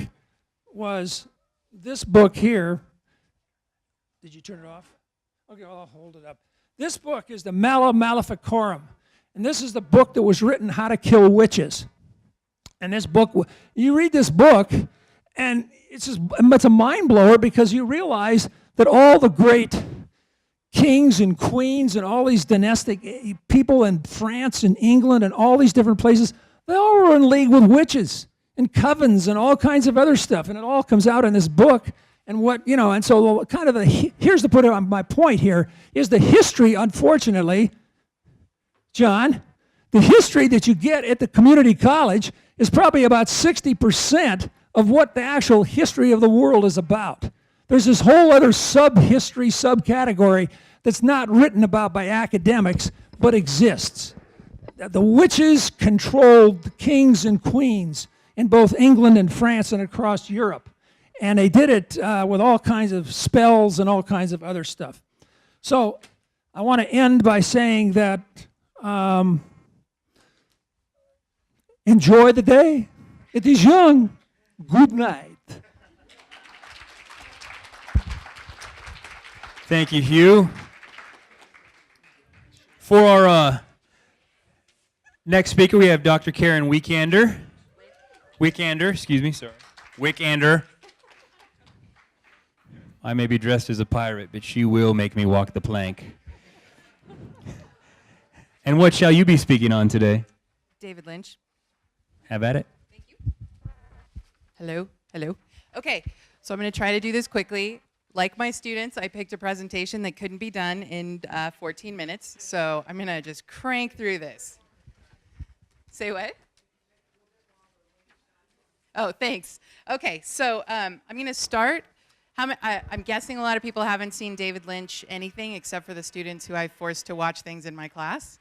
was this book here. Did you turn it off? Okay, well, I'll hold it up. This book is the Mala Maleficarum. And this is the book that was written, How to Kill Witches. And this book, you read this book, and it's a mind blower, because you realize that all the great kings and queens and all these dynastic people in France and England and all these different places, they all were in league with witches and covens and all kinds of other stuff. And it all comes out in this book. And what, you know, and so kind of here's the put on my point here is the history, unfortunately, John, the history that you get at the community college is probably about 60% of what the actual history of the world is about. There's this whole other sub-history, subcategory that's not written about by academics, but exists. The witches controlled the kings and queens in both England and France and across Europe. And they did it with all kinds of spells and all kinds of other stuff. So I want to end by saying that enjoy the day. It is young. Good night. Thank you, Hugh. For our next speaker, we have Dr. Karen Wickander. Wickander. I may be dressed as a pirate, but she will make me walk the plank. And what shall you be speaking on today? David Lynch. Have at it. Thank you. Hello. Okay, so I'm going to try to do this quickly. Like my students, I picked a presentation that couldn't be done in 14 minutes, so I'm going to just crank through this. Say what? Oh, thanks. Okay, so I'm going to start. I'm guessing a lot of people haven't seen David Lynch anything except for the students who I forced to watch things in my class.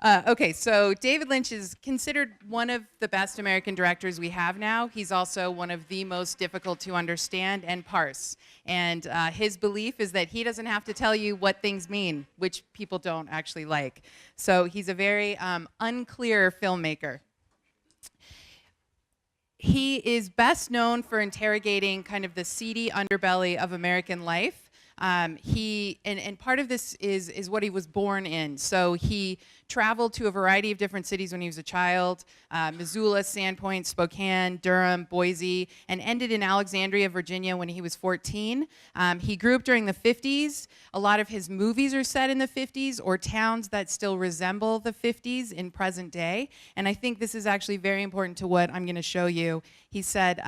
Okay, so David Lynch is considered one of the best American directors we have now. He's also one of the most difficult to understand and parse. And his belief is that he doesn't have to tell you what things mean, which people don't actually like. So he's a very unclear filmmaker. He is best known for interrogating kind of the seedy underbelly of American life. And part of this is what he was born in. So he traveled to a variety of different cities when he was a child, Missoula, Sandpoint, Spokane, Durham, Boise, and ended in Alexandria, Virginia when he was 14. He grew up during the 50s. A lot of his movies are set in the 50s or towns that still resemble the 50s in present day. And I think this is actually very important to what I'm going to show you. He said,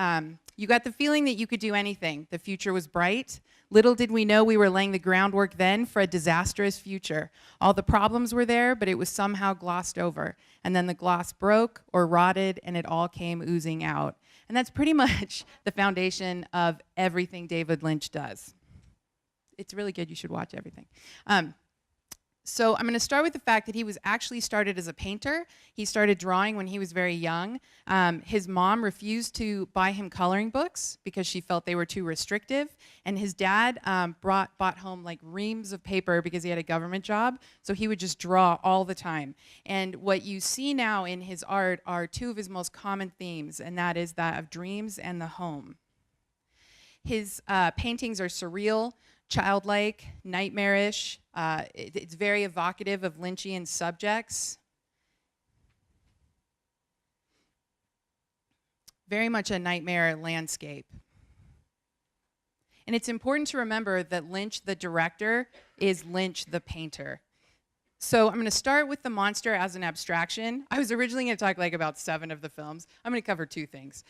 you got the feeling that you could do anything. The future was bright. Little did we know we were laying the groundwork then for a disastrous future. All the problems were there, but it was somehow glossed over. And then the gloss broke or rotted, and it all came oozing out. And that's pretty much the foundation of everything David Lynch does. It's really good. You should watch everything. So I'm going to start with the fact that he was actually started as a painter. He started drawing when he was very young. His mom refused to buy him coloring books because she felt they were too restrictive. And his dad bought home like reams of paper because he had a government job. So he would just draw all the time. And what you see now in his art are two of his most common themes, and that is that of dreams and the home. His paintings are surreal, childlike, nightmarish. It's very evocative of Lynchian subjects. Very much a nightmare landscape. And it's important to remember that Lynch, the director, is Lynch, the painter. So I'm going to start with the monster as an abstraction. I was originally going to talk like about 7 of the films. I'm going to cover 2 things.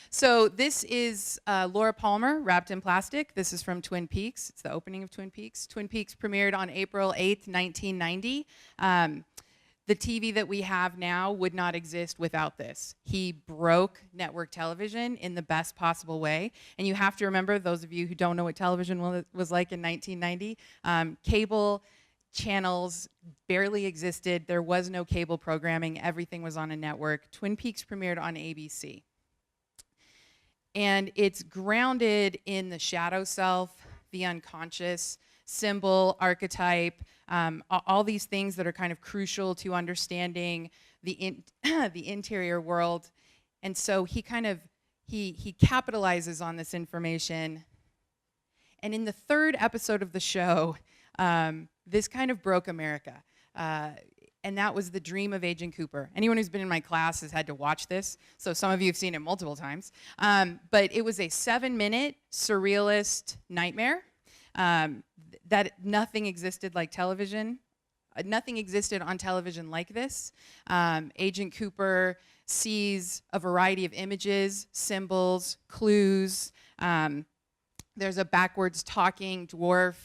So this is Laura Palmer, Wrapped in Plastic. This is from Twin Peaks. It's the opening of Twin Peaks. Twin Peaks premiered on April 8th, 1990. The TV that we have now would not exist without this. He broke network television in the best possible way. And you have to remember, those of you who don't know what television was like in 1990, cable channels barely existed. There was no cable programming. Everything was on a network. Twin Peaks premiered on ABC. And it's grounded in the shadow self, the unconscious, symbol, archetype, all these things that are kind of crucial to understanding the interior world. And so he capitalizes on this information. And in the 3rd episode of the show, this kind of broke America. And that was The Dream of Agent Cooper. Anyone who's been in my class has had to watch this, so some of you have seen it multiple times. But it was a 7-minute surrealist nightmare. that nothing existed like television. Nothing existed on television like this. Agent Cooper sees a variety of images, symbols, clues. There's a backwards talking dwarf.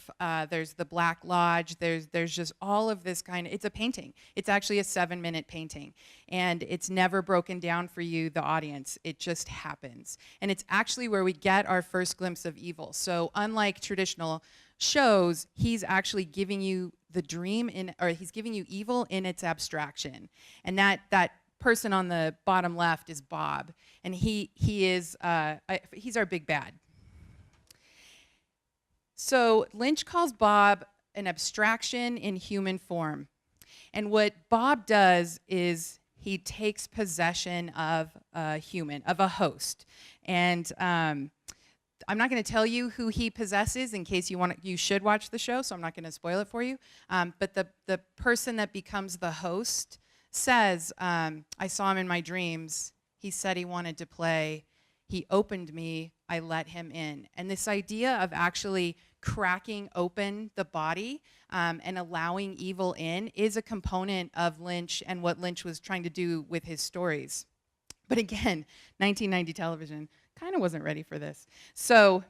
There's the Black Lodge. There's just all of this kind of, it's a painting. It's actually a 7-minute painting. And it's never broken down for you, the audience. It just happens. And it's actually where we get our first glimpse of evil. So unlike traditional shows, he's actually giving you the dream or he's giving you evil in its abstraction. And that person on the bottom left is Bob. And he's our big bad. So Lynch calls Bob an abstraction in human form. And what Bob does is he takes possession of a human, of a host. And I'm not going to tell you who he possesses in case you should watch the show, so I'm not going to spoil it for you. But the person that becomes the host says, I saw him in my dreams. He said he wanted to play. He opened me. I let him in. And this idea of actually cracking open the body and allowing evil in is a component of Lynch and what Lynch was trying to do with his stories. But again, 1990 television kind of wasn't ready for this. So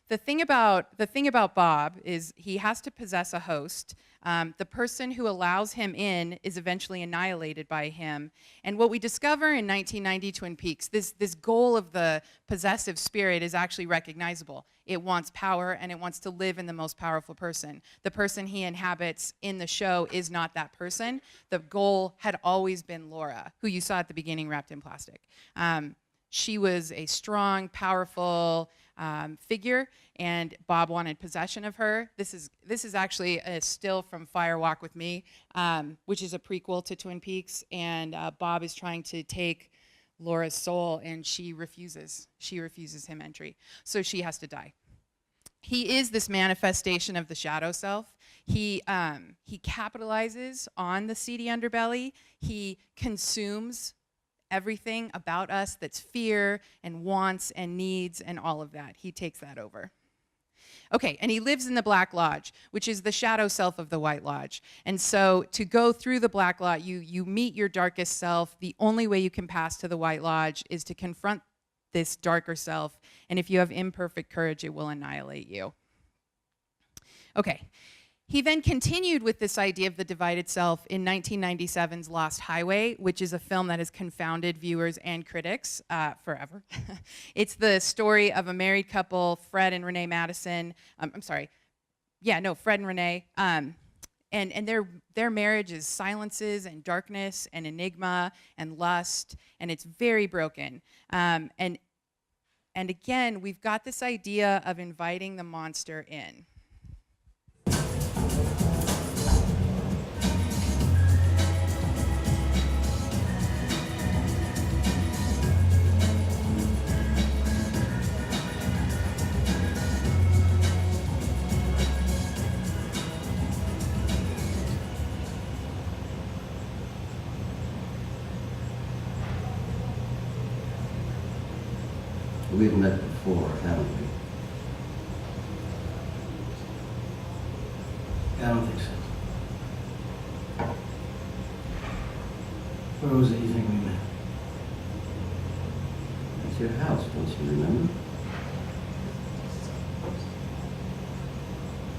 the thing about Bob is he has to possess a host. The person who allows him in is eventually annihilated by him. And what we discover in 1990 Twin Peaks, this goal of the possessive spirit is actually recognizable. It wants power and it wants to live in the most powerful person. The person he inhabits in the show is not that person. The goal had always been Laura, who you saw at the beginning wrapped in plastic. She was a strong, powerful figure, and Bob wanted possession of her. This is actually a still from Fire Walk with Me, which is a prequel to Twin Peaks, and Bob is trying to take Laura's soul, and she refuses. She refuses him entry, so she has to die. He is this manifestation of the shadow self. He capitalizes on the seedy underbelly. He consumes everything about us that's fear and wants and needs and all of that. He takes that over. Okay, and he lives in the Black Lodge, which is the shadow self of the White Lodge. And so to go through the Black Lodge, you meet your darkest self. The only way you can pass to the White Lodge is to confront this darker self. And if you have imperfect courage, it will annihilate you. Okay. He then continued with this idea of the divided self in 1997's Lost Highway, which is a film that has confounded viewers and critics forever. It's the story of a married couple, Fred and Renee Madison. Fred and Renee. And their marriage is silences and darkness and enigma and lust, and it's very broken. And again, we've got this idea of inviting the monster in. We've met before, haven't we? I don't think so. Where was it you think we met? It's your house, don't you remember?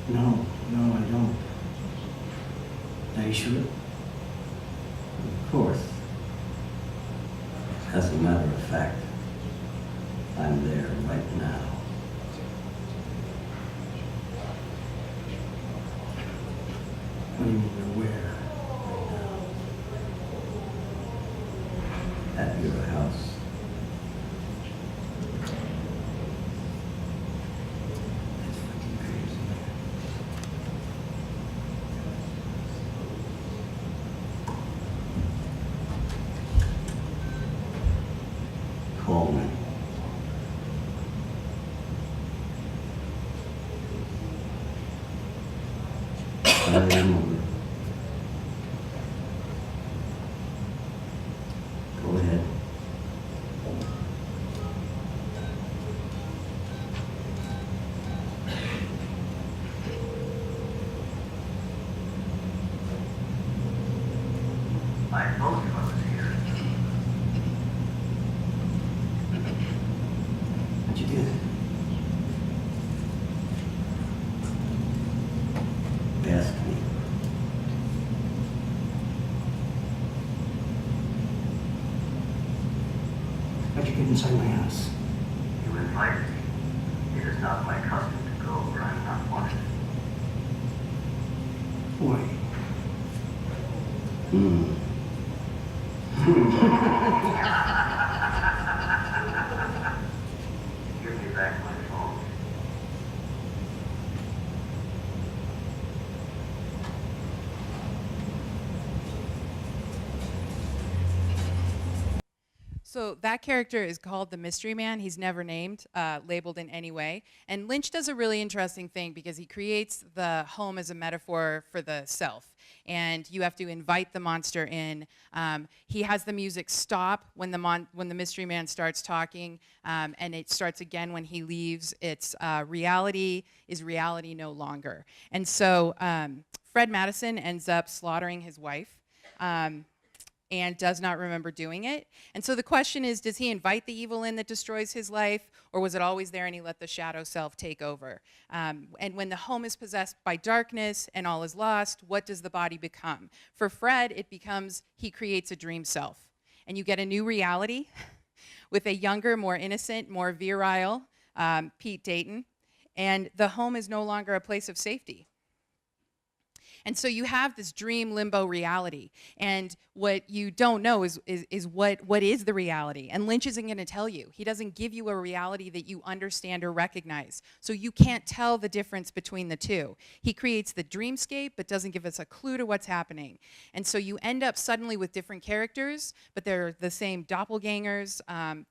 No, I don't. Are you sure? Of course. As a matter of fact, I'm there right now. What do you mean you're where right now? At your house. That's fucking crazy. Call me. I remember. Go ahead. I told you I was here. But you didn't. They asked me. How'd you get inside my house? You invited me. It is not my custom to go where I'm not wanted. Why? Give me back my phone. So that character is called the Mystery Man. He's never named, labeled in any way. And Lynch does a really interesting thing because he creates the home as a metaphor for the self. And you have to invite the monster in. He has the music stop when the Mystery Man starts talking, and it starts again when he leaves. It's reality is reality no longer. And so Fred Madison ends up slaughtering his wife. And does not remember doing it. And so the question is, does he invite the evil in that destroys his life, or was it always there and he let the shadow self take over? And when the home is possessed by darkness and all is lost, what does the body become? For Fred, it becomes he creates a dream self. And you get a new reality with a younger, more innocent, more virile Pete Dayton. And the home is no longer a place of safety. And so you have this dream limbo reality. And what you don't know is what is the reality. And Lynch isn't going to tell you. He doesn't give you a reality that you understand or recognize. So you can't tell the difference between the two. He creates the dreamscape, but doesn't give us a clue to what's happening. And so you end up suddenly with different characters, but they're the same doppelgangers.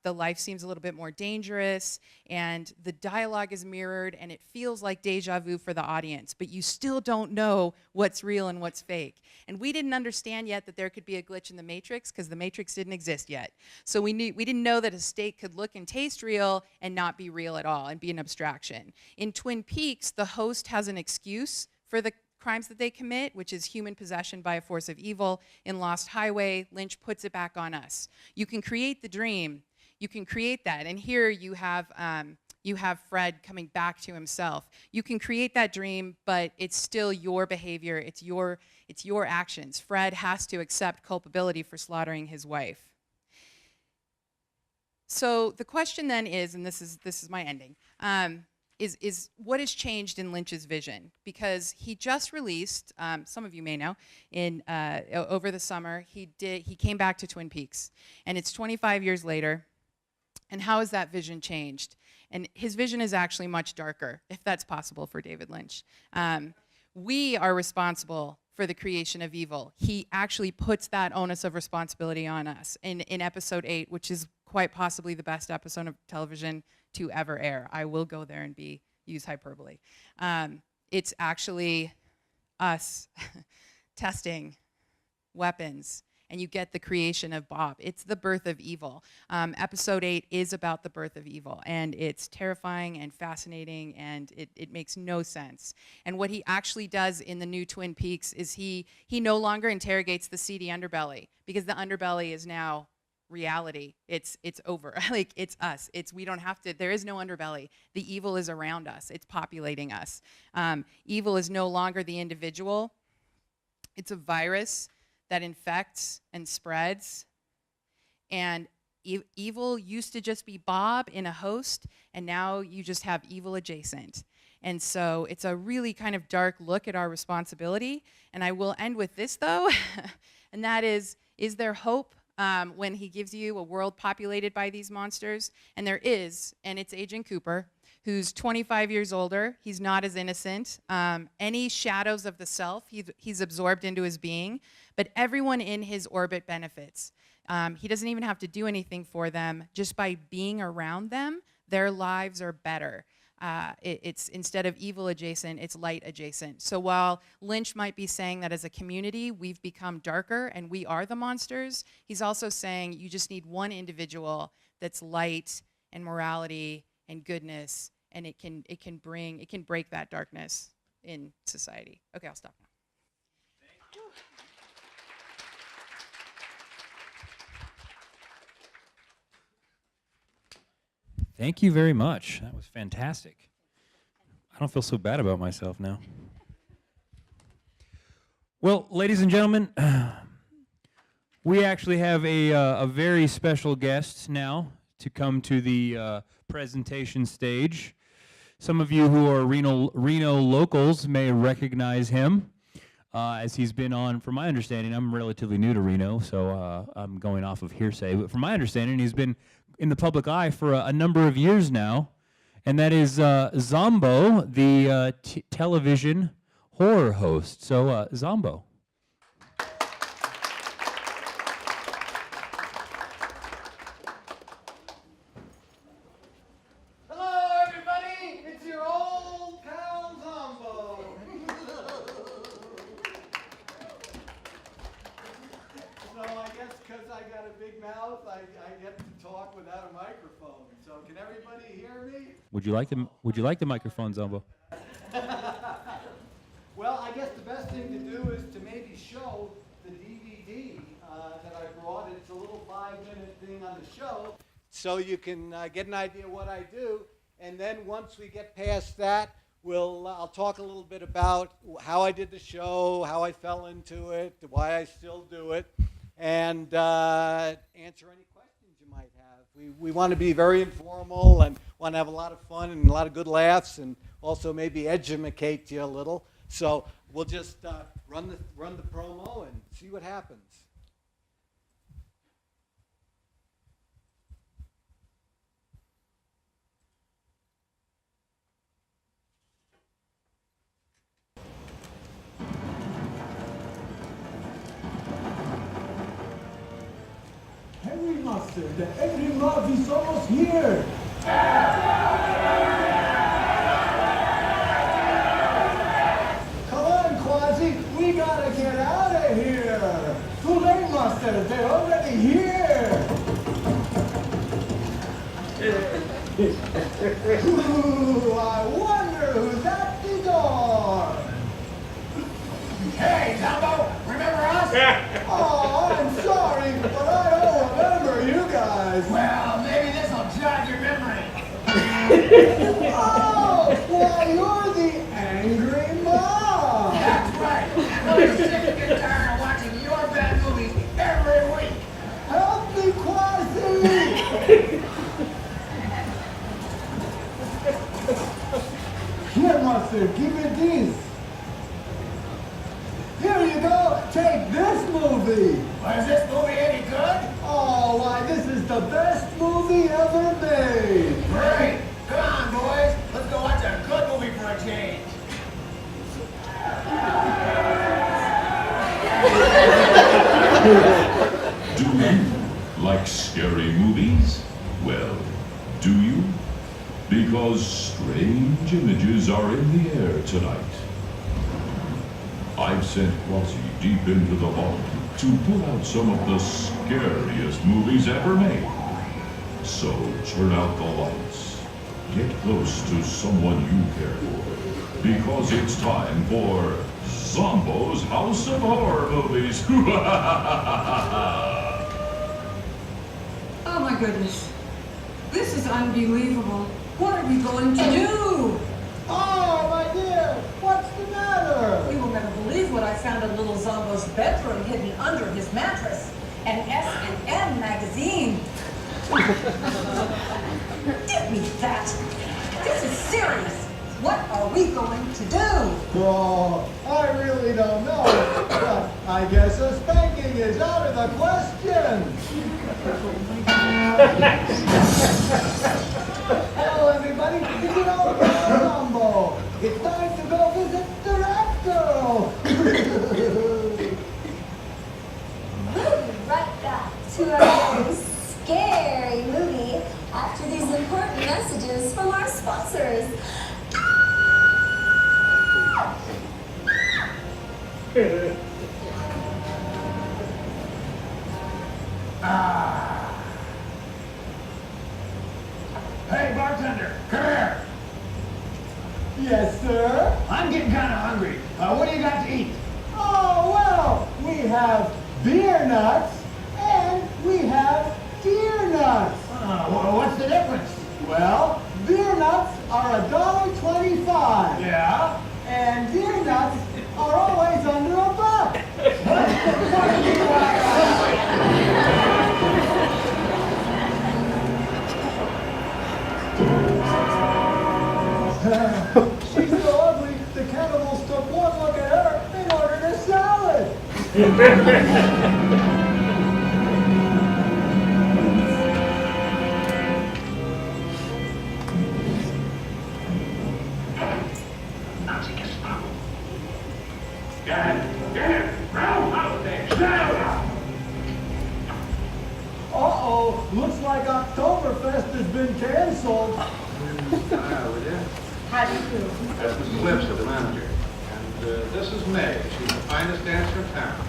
The life seems a little bit more dangerous, and the dialogue is mirrored, and it feels like deja vu for the audience. But you still don't know what's real and what's fake. And we didn't understand yet that there could be a glitch in the Matrix because the Matrix didn't exist yet. So we didn't know that a state could look and taste real and not be real at all and be an abstraction. In Twin Peaks, the host has an excuse for the crimes that they commit, which is human possession by a force of evil. In Lost Highway, Lynch puts it back on us. You can create the dream. You can create that. And here you have Fred coming back to himself. You can create that dream, but it's still your behavior. It's your actions. Fred has to accept culpability for slaughtering his wife. So the question then is, and this is my ending, is what has changed in Lynch's vision? Because he just released, some of you may know, over the summer, he came back to Twin Peaks, and it's 25 years later. And how has that vision changed? And his vision is actually much darker, if that's possible for David Lynch. We are responsible for the creation of evil. He actually puts that onus of responsibility on us in episode 8, which is quite possibly the best episode of television to ever air. I will go there and use hyperbole. It's actually us testing weapons, and you get the creation of Bob. It's the birth of evil. Episode 8 is about the birth of evil, and it's terrifying and fascinating, and it makes no sense. And what he actually does in the new Twin Peaks is he no longer interrogates the seedy underbelly, because the underbelly is now reality. It's over. Like, it's us. We don't have to, there is no underbelly. The evil is around us. It's populating us. Evil is no longer the individual. It's a virus that infects and spreads. And evil used to just be Bob in a host, and now you just have evil adjacent. And so it's a really kind of dark look at our responsibility. And I will end with this, though, and that is there hope when he gives you a world populated by these monsters? And there is, and it's Agent Cooper, who's 25 years older. He's not as innocent. Any shadows of the self, he's absorbed into his being, but everyone in his orbit benefits. He doesn't even have to do anything for them. Just by being around them, their lives are better. It's instead of evil adjacent, it's light adjacent. So while Lynch might be saying that as a community, we've become darker and we are the monsters, he's also saying you just need one individual that's light and morality and goodness, and it can break that darkness in society. Okay, I'll stop now. Thank you very much. That was fantastic. I don't feel so bad about myself now. Well, ladies and gentlemen, we actually have a very special guest now to come to the presentation stage. Some of you who are Reno locals may recognize him, as he's been on, from my understanding, I'm relatively new to Reno, so I'm going off of hearsay, but from my understanding, he's been in the public eye for a number of years now, and that is Zomboo, the television horror host. So, Zomboo. Hello, everybody! It's your old pal Zomboo. So I guess because I got a big mouth, I get to talk without a microphone. So can everybody hear me? Would you like the microphone, Zomboo? Well, I guess the best thing to do is to maybe show the DVD that I brought. It's a little 5-minute thing on the show, so you can get an idea what I do. And then once we get past that, I'll talk a little bit about how I did the show, how I fell into it, why I still do it, and answer any questions you might have. We want to be very informal and want to have a lot of fun and a lot of good laughs, and also maybe educate you a little. So we'll just run the promo and see what happens. Henry Mustard, the angry mob is almost here. Come on, Quasi, we gotta get out of here. Too late, Mustard, they're already here. Ooh, I wonder who's at the door. Hey, Zomboo, remember us? Oh, I'm sorry, but I don't remember you guys. Well, maybe this will jog your memory. Oh, why, you're the angry mom. That's right. And we're sick and tired of watching your bad movies every week. Help me, Quasi. Here, Master, give me this. Here you go, take this movie. Well, is this movie any good? Oh, why, this is the best movie ever made. Great. Come on, boys. Let's go watch a good movie for a change. Do you like scary movies? Well, do you? Because strange images are in the air tonight. I've sent Quasi deep into the vault to pull out some of the scariest movies ever made. So turn out the lights. Get close to someone you care for. Because it's time for Zomboo's House of Horror Movies. Oh my goodness. This is unbelievable. What are we going to do? Oh, my dear, what's the matter? You will never believe what I found in little Zomboo's bedroom hidden under his mattress. An S&M magazine. Give me that. This is serious. What are we going to do? Oh, I really don't know, but I guess a spanking is out of the question. Hello, everybody. It's an old Zomboo. It's time to go visit Dracula. We'll be right back to our very scary movie after these important messages from our sponsors. Hey, bartender, come here. Yes, sir? I'm getting kind of hungry. What do you got to eat? Oh, well, we have beer nuts and we have deer nuts. What's the difference? Well, deer nuts are $1.25. Yeah? And deer nuts are always under a buck. She's so ugly, the cannibals took one look at her and ordered a salad. Uh-oh, looks like Oktoberfest has been canceled. How do you do? That's Mrs. Lipster, the manager. And this is May. She's the finest dancer in town.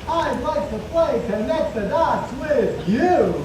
I'd like to play Connect the Dots with you.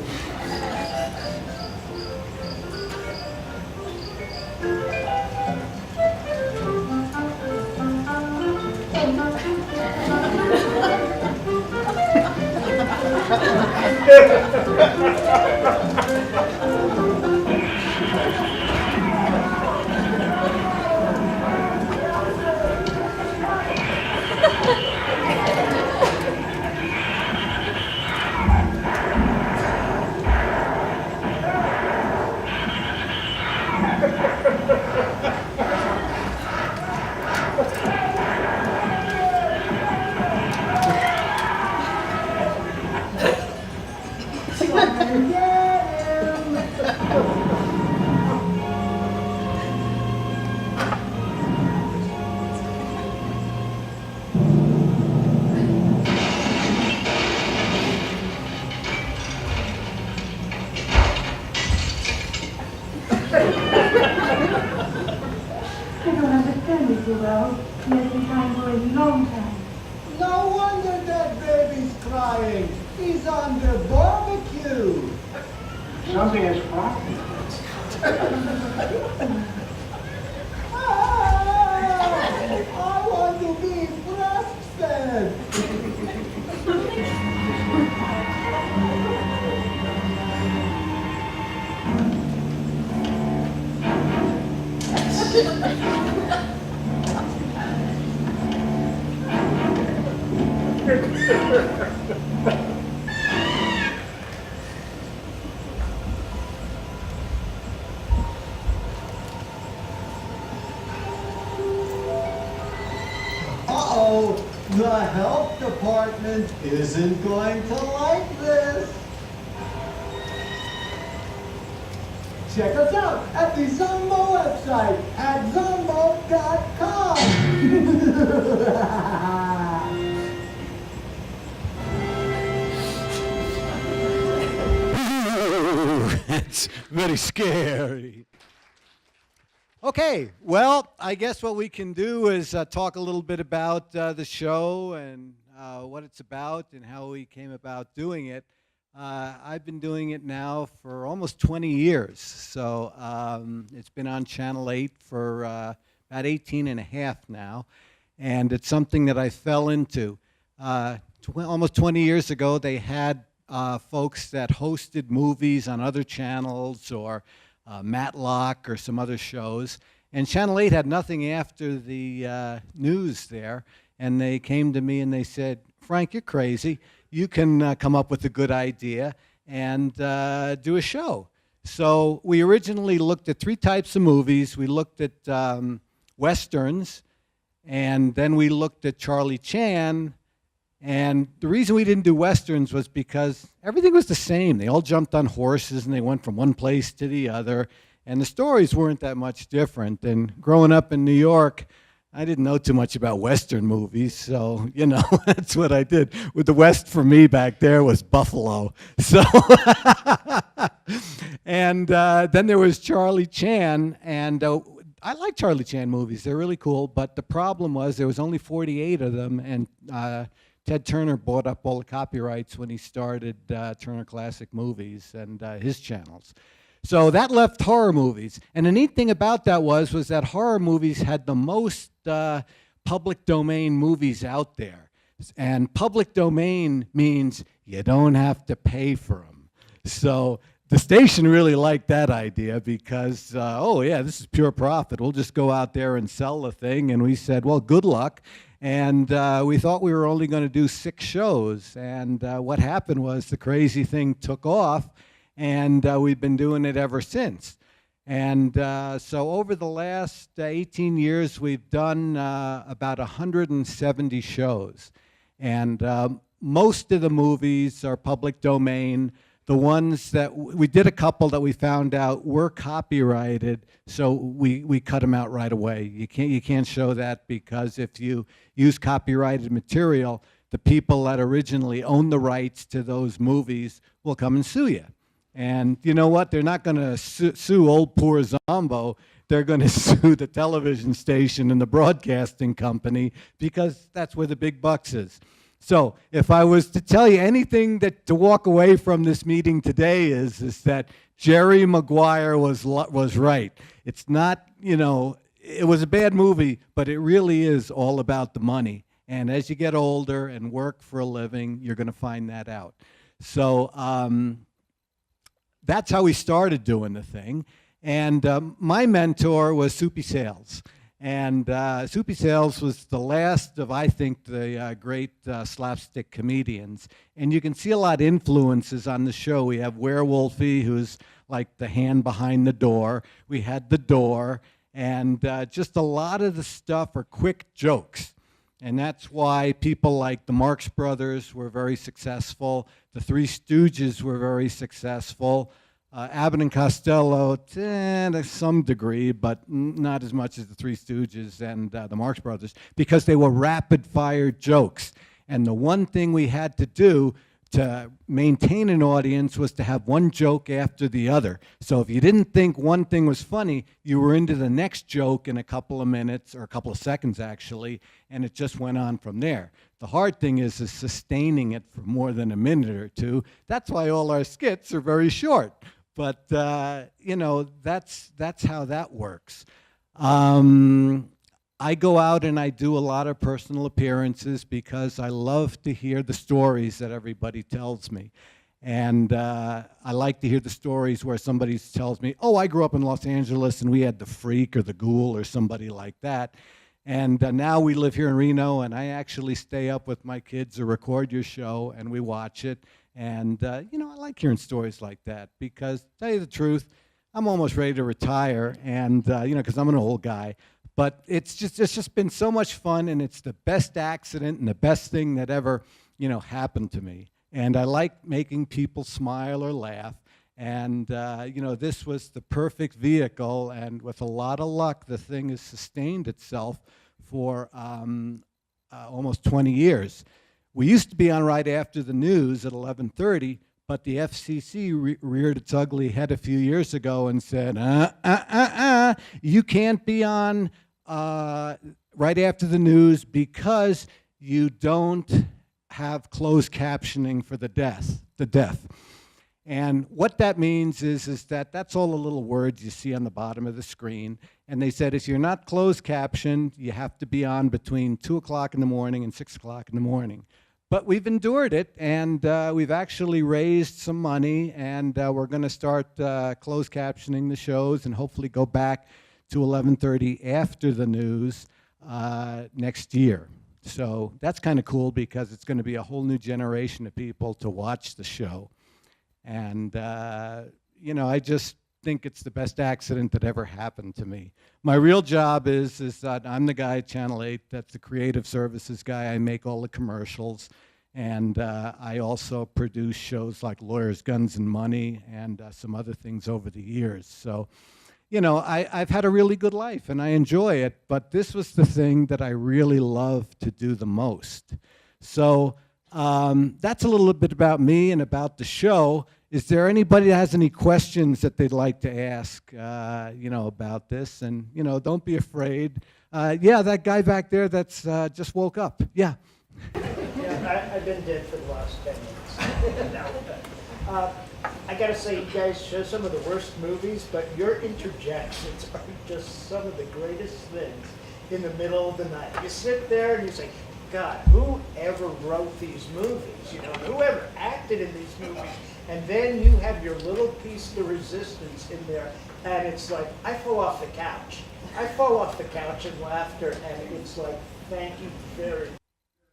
I don't understand you too well. You've been trying for a long time. No wonder that baby's crying. He's under barbecue. Something is wrong. I want to be breastfed. Uh-oh, the health department isn't going to like this. Check us out at the Zomboo website at zomboo.com. That's very scary. Okay, well, I guess what we can do is talk a little bit about the show and what it's about and how we came about doing it. I've been doing it now for almost 20 years, so it's been on Channel 8 for about 18 and a half now, and it's something that I fell into. Almost 20 years ago, they had folks that hosted movies on other channels or Matlock or some other shows. And Channel 8 had nothing after the news there. And they came to me and they said, Frank, you're crazy. You can come up with a good idea and do a show. So we originally looked at 3 types of movies. We looked at Westerns, and then we looked at Charlie Chan. And the reason we didn't do Westerns was because everything was the same. They all jumped on horses and they went from one place to the other. And the stories weren't that much different. And growing up in New York, I didn't know too much about Western movies. So, you know, that's what I did. With the West for me back there was Buffalo. So, and then there was Charlie Chan. And I like Charlie Chan movies. They're really cool. But the problem was there was only 48 of them. And Ted Turner bought up all the copyrights when he started Turner Classic Movies and his channels. So that left horror movies. And the neat thing about that was that horror movies had the most public domain movies out there. And public domain means you don't have to pay for them. So the station really liked that idea because, oh yeah, this is pure profit. We'll just go out there and sell the thing. And we said, well, good luck. And we thought we were only going to do 6 shows. And what happened was the crazy thing took off, and we've been doing it ever since. And so over the last 18 years, we've done about 170 shows. And most of the movies are public domain. The ones that we did, a couple that we found out were copyrighted, so we cut them out right away. You can't show that, because if you use copyrighted material, the people that originally own the rights to those movies will come and sue you. And you know what? They're not going to sue old poor Zomboo. They're going to sue the television station and the broadcasting company, because that's where the big bucks is. So if I was to tell you anything to walk away from this meeting today is that Jerry Maguire was right. It's not, it was a bad movie, but it really is all about the money. And as you get older and work for a living, you're going to find that out. So that's how we started doing the thing. And my mentor was Soupy Sales. And Soupy Sales was the last of, I think, the great slapstick comedians. And you can see a lot of influences on the show. We have Werewolfie, who's like the hand behind the door. We had The Door. And just a lot of the stuff are quick jokes. And that's why people like the Marx Brothers were very successful. The Three Stooges were very successful. Abbott and Costello, to some degree, but not as much as the Three Stooges and the Marx Brothers, because they were rapid-fire jokes. And the one thing we had to do to maintain an audience was to have one joke after the other. So if you didn't think one thing was funny, you were into the next joke in a couple of minutes, or a couple of seconds actually, and it just went on from there. The hard thing is sustaining it for more than a minute or two. That's why all our skits are very short. But, that's how that works. I go out and I do a lot of personal appearances because I love to hear the stories that everybody tells me. And I like to hear the stories where somebody tells me, oh, I grew up in Los Angeles and we had the Freak or the Ghoul or somebody like that. And now we live here in Reno, and I actually stay up with my kids or record your show, and we watch it. And, I like hearing stories like that because, to tell you the truth, I'm almost ready to retire, and, because I'm an old guy. But it's just been so much fun, and it's the best accident and the best thing that ever, happened to me. And I like making people smile or laugh. And, this was the perfect vehicle, and with a lot of luck, the thing has sustained itself for almost 20 years. We used to be on right after the news at 11:30, but the FCC reared its ugly head a few years ago and said, you can't be on right after the news because you don't have closed captioning for the death. And what that means is that that's all the little words you see on the bottom of the screen. And they said if you're not closed captioned, you have to be on between 2 o'clock in the morning and 6 o'clock in the morning. But we've endured it, and we've actually raised some money, and we're going to start closed captioning the shows and hopefully go back to 11:30 after the news next year. So that's kind of cool because it's going to be a whole new generation of people to watch the show. And, I just think it's the best accident that ever happened to me. My real job is that I'm the guy at Channel 8 that's the creative services guy. I make all the commercials. And I also produce shows like Lawyers, Guns, and Money and some other things over the years. So, I've had a really good life, and I enjoy it. But this was the thing that I really love to do the most. So that's a little bit about me and about the show. Is there anybody that has any questions that they'd like to ask, about this? And, don't be afraid. Yeah, that guy back there that's just woke up. Yeah. Yeah, I've been dead for the last 10 minutes. No, I gotta say, you guys show some of the worst movies, but your interjections are just some of the greatest things in the middle of the night. You sit there and you say, God, whoever wrote these movies, you know, whoever acted in these movies, and then you have your little piece of resistance in there, and it's like, I fall off the couch. I fall off the couch in laughter, and it's like, thank you very much.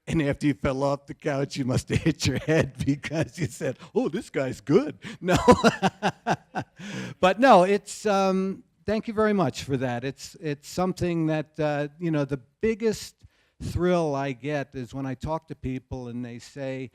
And after you fell off the couch, you must have hit your head because you said, oh, this guy's good. No. But no, it's, thank you very much for that. It's something that, you know, the biggest thrill I get is when I talk to people and they say,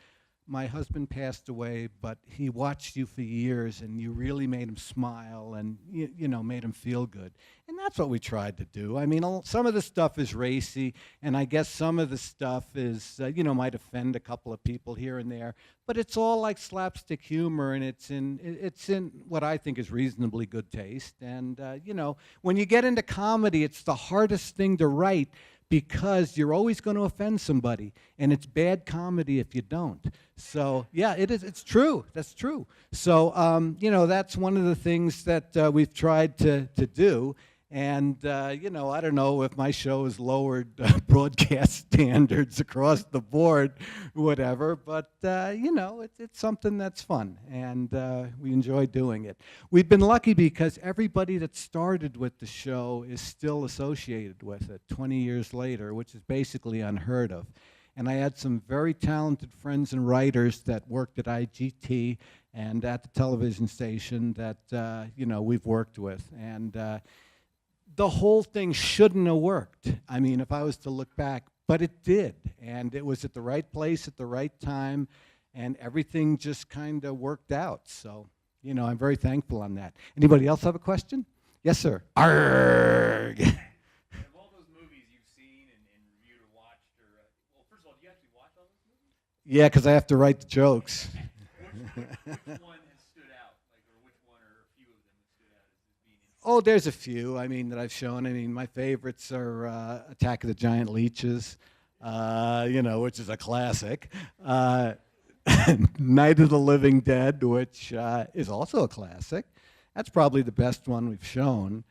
my husband passed away, but he watched you for years and you really made him smile and, you know, made him feel good. And that's what we tried to do. I mean, some of the stuff is racy, and I guess some of the stuff is, you know, might offend a couple of people here and there, but it's all like slapstick humor, and it's in what I think is reasonably good taste. And, you know, when you get into comedy, it's the hardest thing to write, because you're always going to offend somebody, and it's bad comedy if you don't. So yeah, it is. It's true. That's true. So you know, that's one of the things that we've tried to do. And you know, I don't know if my show has lowered broadcast standards across the board, whatever. But you know, it's something that's fun, and we enjoy doing it. We've been lucky because everybody that started with the show is still associated with it 20 years later, which is basically unheard of. And I had some very talented friends and writers that worked at IGT and at the television station that you know, we've worked with. And the whole thing shouldn't have worked. I mean, if I was to look back, but it did. And it was at the right place at the right time, and everything just kind of worked out. So, you know, I'm very thankful on that. Anybody else have a question? Yes, sir. Arrgh. Of all those movies you've seen and reviewed or watched, or well, first of all, do you actually watch all those movies? Yeah, because I have to write the jokes. Which one has stood out, like, or which one or a few of them have stood out as being interesting? Oh, there's a few, I mean, that I've shown. I mean, my favorites are Attack of the Giant Leeches, you know, which is a classic. Night of the Living Dead, which is also a classic. That's probably the best one we've shown.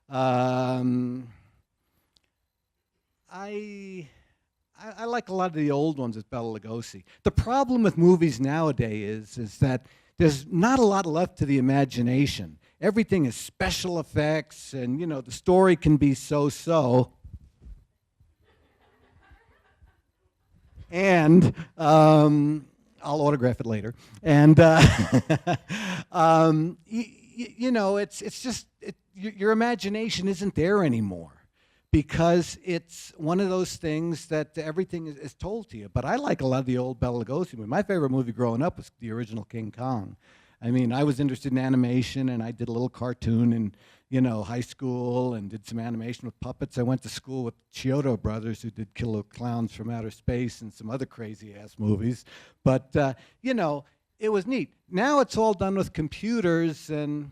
I like a lot of the old ones with Bela Lugosi. The problem with movies nowadays is that there's not a lot left to the imagination. Everything is special effects, and you know, the story can be so-so. And I'll autograph it later. And you know, it's just your imagination isn't there anymore, because it's one of those things that everything is told to you. But I like a lot of the old Bela Lugosi movies. My favorite movie growing up was the original King Kong. I mean, I was interested in animation, and I did a little cartoon in, you know, high school, and did some animation with puppets. I went to school with Chiodo brothers, who did Killer Clowns from Outer Space and some other crazy-ass movies. But, you know, it was neat. Now it's all done with computers, and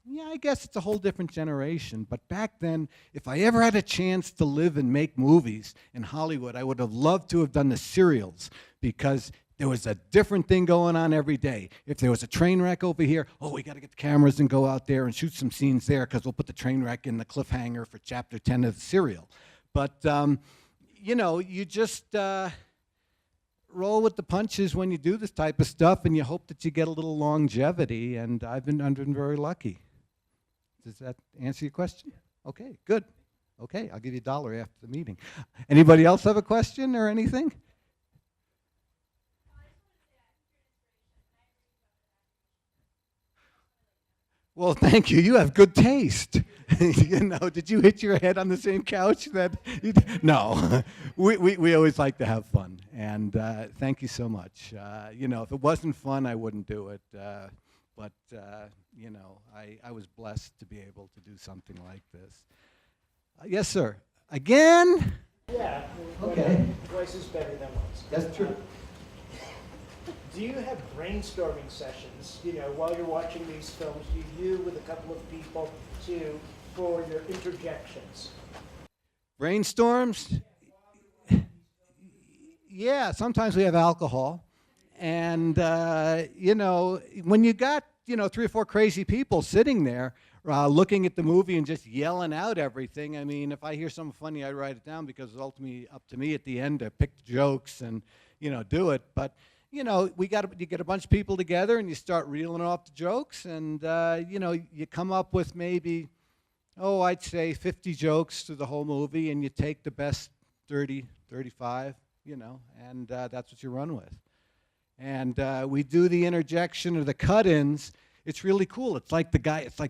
yeah, I guess it's a whole different generation. But back then, if I ever had a chance to live and make movies in Hollywood, I would have loved to have done the serials, because there was a different thing going on every day. If there was a train wreck over here, oh, we got to get the cameras and go out there and shoot some scenes there, because we'll put the train wreck in the cliffhanger for chapter 10 of the serial. But, you know, you just roll with the punches when you do this type of stuff, and you hope that you get a little longevity, and I've been very lucky. Does that answer your question? Okay, good. Okay, I'll give you $1 after the meeting. Anybody else have a question or anything? Well, thank you. You have good taste. You know, did you hit your head on the same couch that? No, we always like to have fun, and thank you so much. You know, if it wasn't fun, I wouldn't do it. But you know, I was blessed to be able to do something like this. Yes, sir. Again? Yeah. Okay. Twice is better than once. That's true. Do you have brainstorming sessions, you know, while you're watching these films, you with a couple of people for your interjections? Brainstorms? Yeah, sometimes we have alcohol. And, you know, when you got, you know, 3 or 4 crazy people sitting there looking at the movie and just yelling out everything. I mean, if I hear something funny, I write it down because it's ultimately up to me at the end to pick the jokes and, do it. But, you get a bunch of people together and you start reeling off the jokes and, you come up with maybe, I'd say 50 jokes through the whole movie, and you take the best 30, 35, and that's what you run with. And we do the interjection or the cut-ins. It's really cool. It's like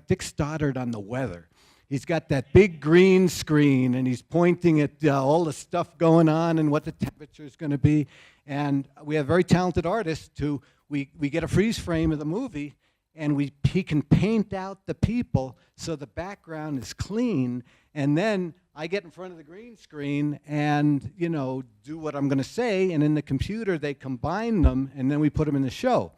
Dick Stoddard on the weather. He's got that big green screen, and he's pointing at all the stuff going on and what the temperature is going to be. And we have very talented artists who we get a freeze frame of the movie, and he can paint out the people so the background is clean. And then I get in front of the green screen and, do what I'm going to say. And in the computer, they combine them, and then we put them in the show.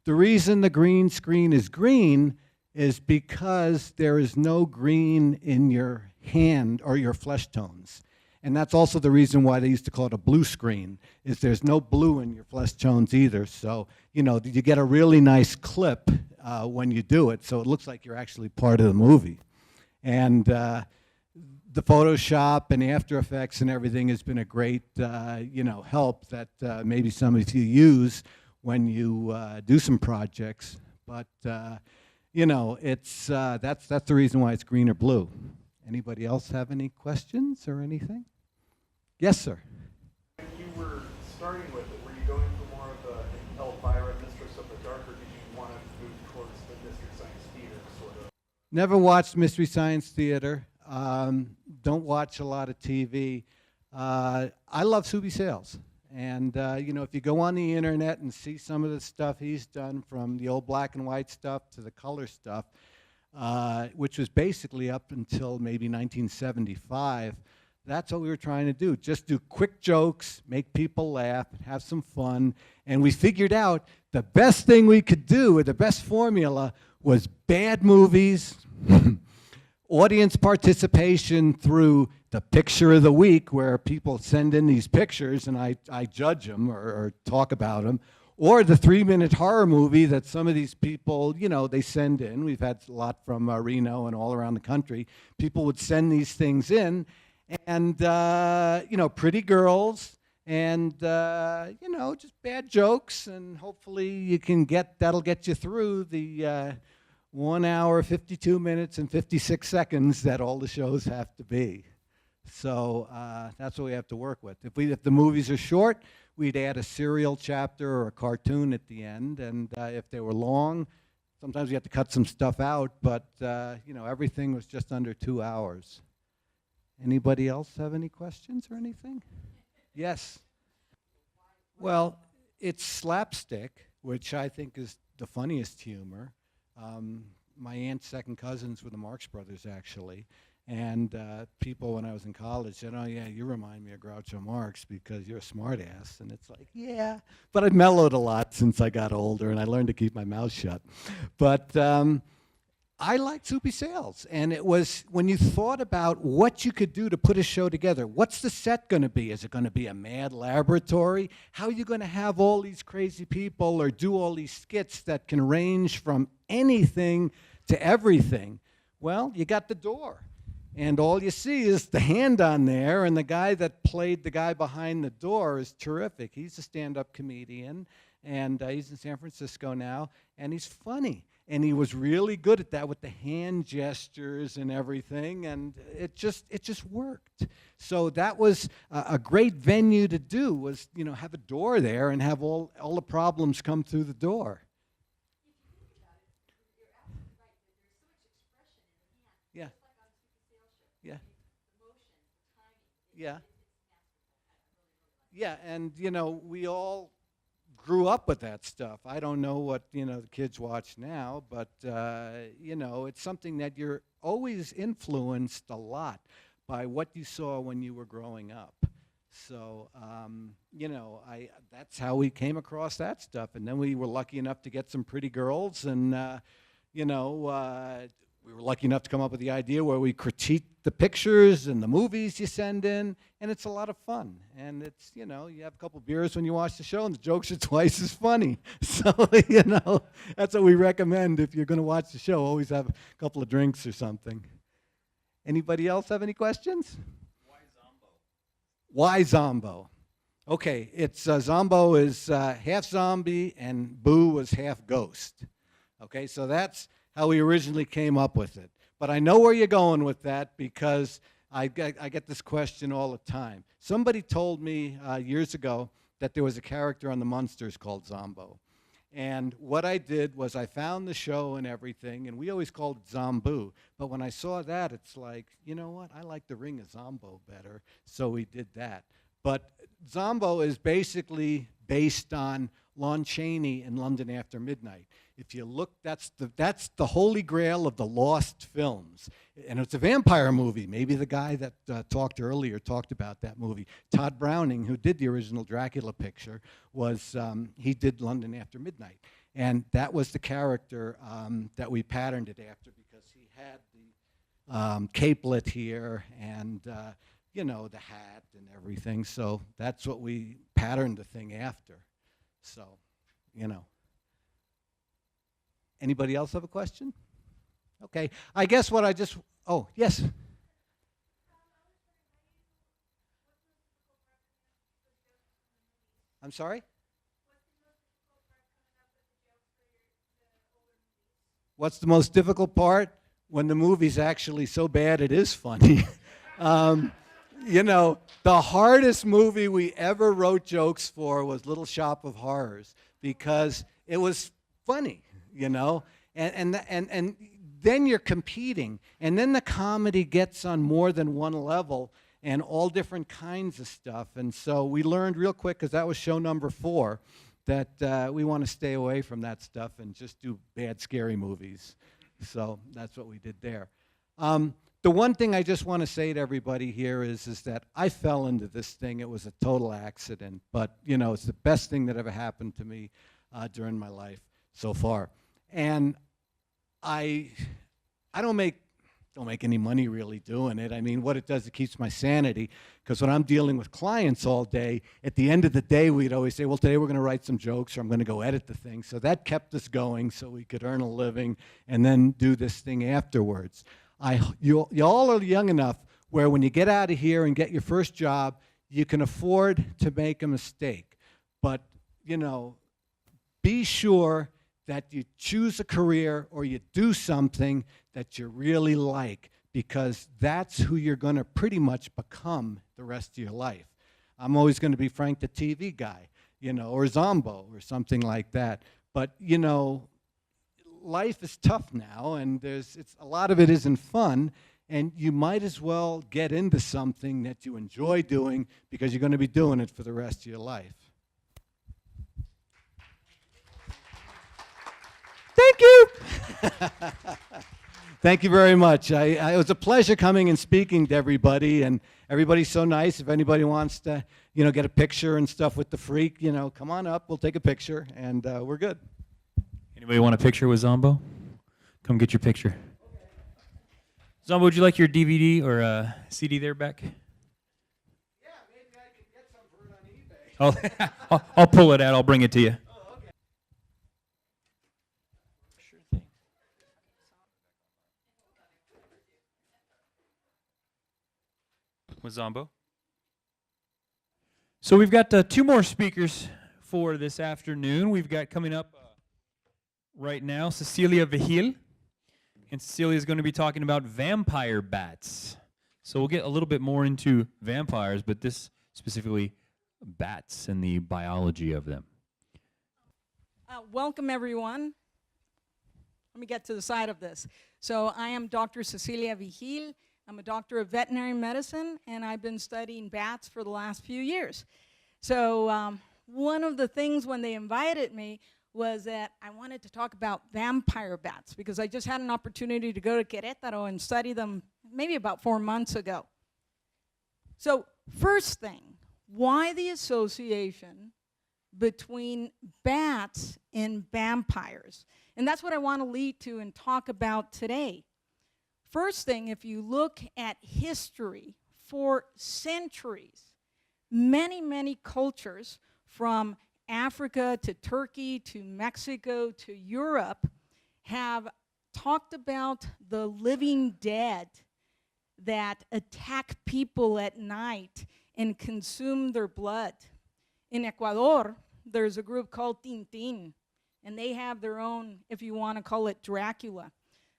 The reason the green screen is green is because there is no green in your hand or your flesh tones. And that's also the reason why they used to call it a blue screen, is there's no blue in your flesh tones either. So, you get a really nice clip when you do it, so it looks like you're actually part of the movie. And the Photoshop and After Effects and everything has been a great, help that maybe some of you use when you do some projects. But it's that's the reason why it's green or blue. Anybody else have any questions or anything? Yes, sir. When you were starting with it, were you going for more of a Elvira, Mistress of the Dark, or did you want to move towards the Mystery Science Theater sort of? Never watched Mystery Science Theater. Don't watch a lot of TV. I love Subi Sales. And, if you go on the internet and see some of the stuff he's done, from the old black and white stuff to the color stuff, which was basically up until maybe 1975, that's what we were trying to do. Just do quick jokes, make people laugh, have some fun. And we figured out the best thing we could do, or the best formula, was bad movies, audience participation through the picture of the week, where people send in these pictures and I judge them or talk about them, or the 3-minute horror movie that some of these people, they send in. We've had a lot from Reno and all around the country. People would send these things in, and, pretty girls, and, just bad jokes, and hopefully that'll get you through the 1 hour, 52 minutes, and 56 seconds that all the shows have to be. So that's what we have to work with. If the movies are short, we'd add a serial chapter or a cartoon at the end. And if they were long, sometimes we have to cut some stuff out. But, everything was just under 2 hours. Anybody else have any questions or anything? Yes. Well, it's slapstick, which I think is the funniest humor. My aunt's second cousins were the Marx Brothers, actually. And people, when I was in college, said, "Oh, yeah, you remind me of Groucho Marx because you're a smart ass." And it's like, yeah. But I've mellowed a lot since I got older, and I learned to keep my mouth shut. But I liked Soupy Sales. And it was when you thought about what you could do to put a show together. What's the set going to be? Is it going to be a mad laboratory? How are you going to have all these crazy people or do all these skits that can range from anything to everything? Well, you got the door. And all you see is the hand on there, and the guy that played the guy behind the door is terrific. He's a stand-up comedian, and he's in San Francisco now, and he's funny. And he was really good at that with the hand gestures and everything, and it just worked. So that was a great venue to do, was have a door there and have all the problems come through the door. Yeah. Yeah. Yeah. Yeah, and we all grew up with that stuff. I don't know what the kids watch now, but it's something that you're always influenced a lot by what you saw when you were growing up. So that's how we came across that stuff, and then we were lucky enough to get some pretty girls, and we were lucky enough to come up with the idea where we critique the pictures and the movies you send in, and it's a lot of fun. And it's, you know, you have a couple beers when you watch the show, and the jokes are twice as funny. So, you know, that's what we recommend if you're going to watch the show. Always have a couple of drinks or something. Anybody else have any questions? Why Zomboo? Okay, it's Zomboo is half zombie and Boo was half ghost. Okay, so that's how we originally came up with it. But I know where you're going with that because I get this question all the time. Somebody told me years ago that there was a character on the Munsters called Zomboo. And what I did was I found the show and everything, and we always called it Zomboo. But when I saw that, it's like, you know what? I like the Ring of Zomboo better, so we did that. But Zomboo is basically based on Lon Chaney in London After Midnight. If you look, that's the holy grail of the lost films. And it's a vampire movie. Maybe the guy that talked earlier talked about that movie. Todd Browning, who did the original Dracula picture, was he did London After Midnight. And that was the character that we patterned it after because he had the capelet here and you know, the hat and everything. So that's what we patterned the thing after. So, you know. Anybody else have a question? Okay. I guess what I just, oh, yes. I'm sorry? What's the most difficult part? When the movie's actually so bad it is funny. You know, the hardest movie we ever wrote jokes for was Little Shop of Horrors because it was funny, you know, and then you're competing, and then the comedy gets on more than one level and all different kinds of stuff. And so we learned real quick, because that was show number 4, that we want to stay away from that stuff and just do bad, scary movies. So that's what we did there. The one thing I just want to say to everybody here is that I fell into this thing. It was a total accident, but you know, it's the best thing that ever happened to me during my life so far. And I don't make any money really doing it. I mean, what it does, it keeps my sanity, because when I'm dealing with clients all day, at the end of the day, we'd always say, well, today we're going to write some jokes, or I'm going to go edit the thing. So that kept us going so we could earn a living and then do this thing afterwards. You all are young enough where when you get out of here and get your first job, you can afford to make a mistake. But, you know, be sure that you choose a career or you do something that you really like, because that's who you're going to pretty much become the rest of your life. I'm always going to be Frank the TV guy, you know, or Zomboo or something like that. But, you know, life is tough now, and a lot of it isn't fun, and you might as well get into something that you enjoy doing, because you're going to be doing it for the rest of your life. Thank you. Thank you very much. It was a pleasure coming and speaking to everybody, and everybody's so nice. If anybody wants to, you know, get a picture and stuff with the freak, you know, come on up. We'll take a picture, and we're good. Anybody want a picture with Zomboo? Come get your picture. Zomboo, would you like your DVD or CD there back? Yeah, maybe I could get some for it on eBay. I'll pull it out. I'll bring it to you. Oh, okay. Sure thing. With Zomboo. So we've got 2 more speakers for this afternoon. We've got coming up right now Cecilia Vigil, and Cecilia is going to be talking about vampire bats. So we'll get a little bit more into vampires, but this specifically bats and the biology of them. Welcome, everyone. Let me get to the side of this. So I am Dr. Cecilia Vigil. I'm a doctor of veterinary medicine, and I've been studying bats for the last few years. So one of the things when they invited me was that I wanted to talk about vampire bats, because I just had an opportunity to go to Querétaro and study them maybe about 4 months ago. So first thing, why the association between bats and vampires? And that's what I want to lead to and talk about today. first thing, if you look at history, for centuries, many, many cultures from Africa to Turkey to Mexico to Europe have talked about the living dead that attack people at night and consume their blood. In Ecuador, there's a group called Tintin, and they have their own, if you want to call it, Dracula.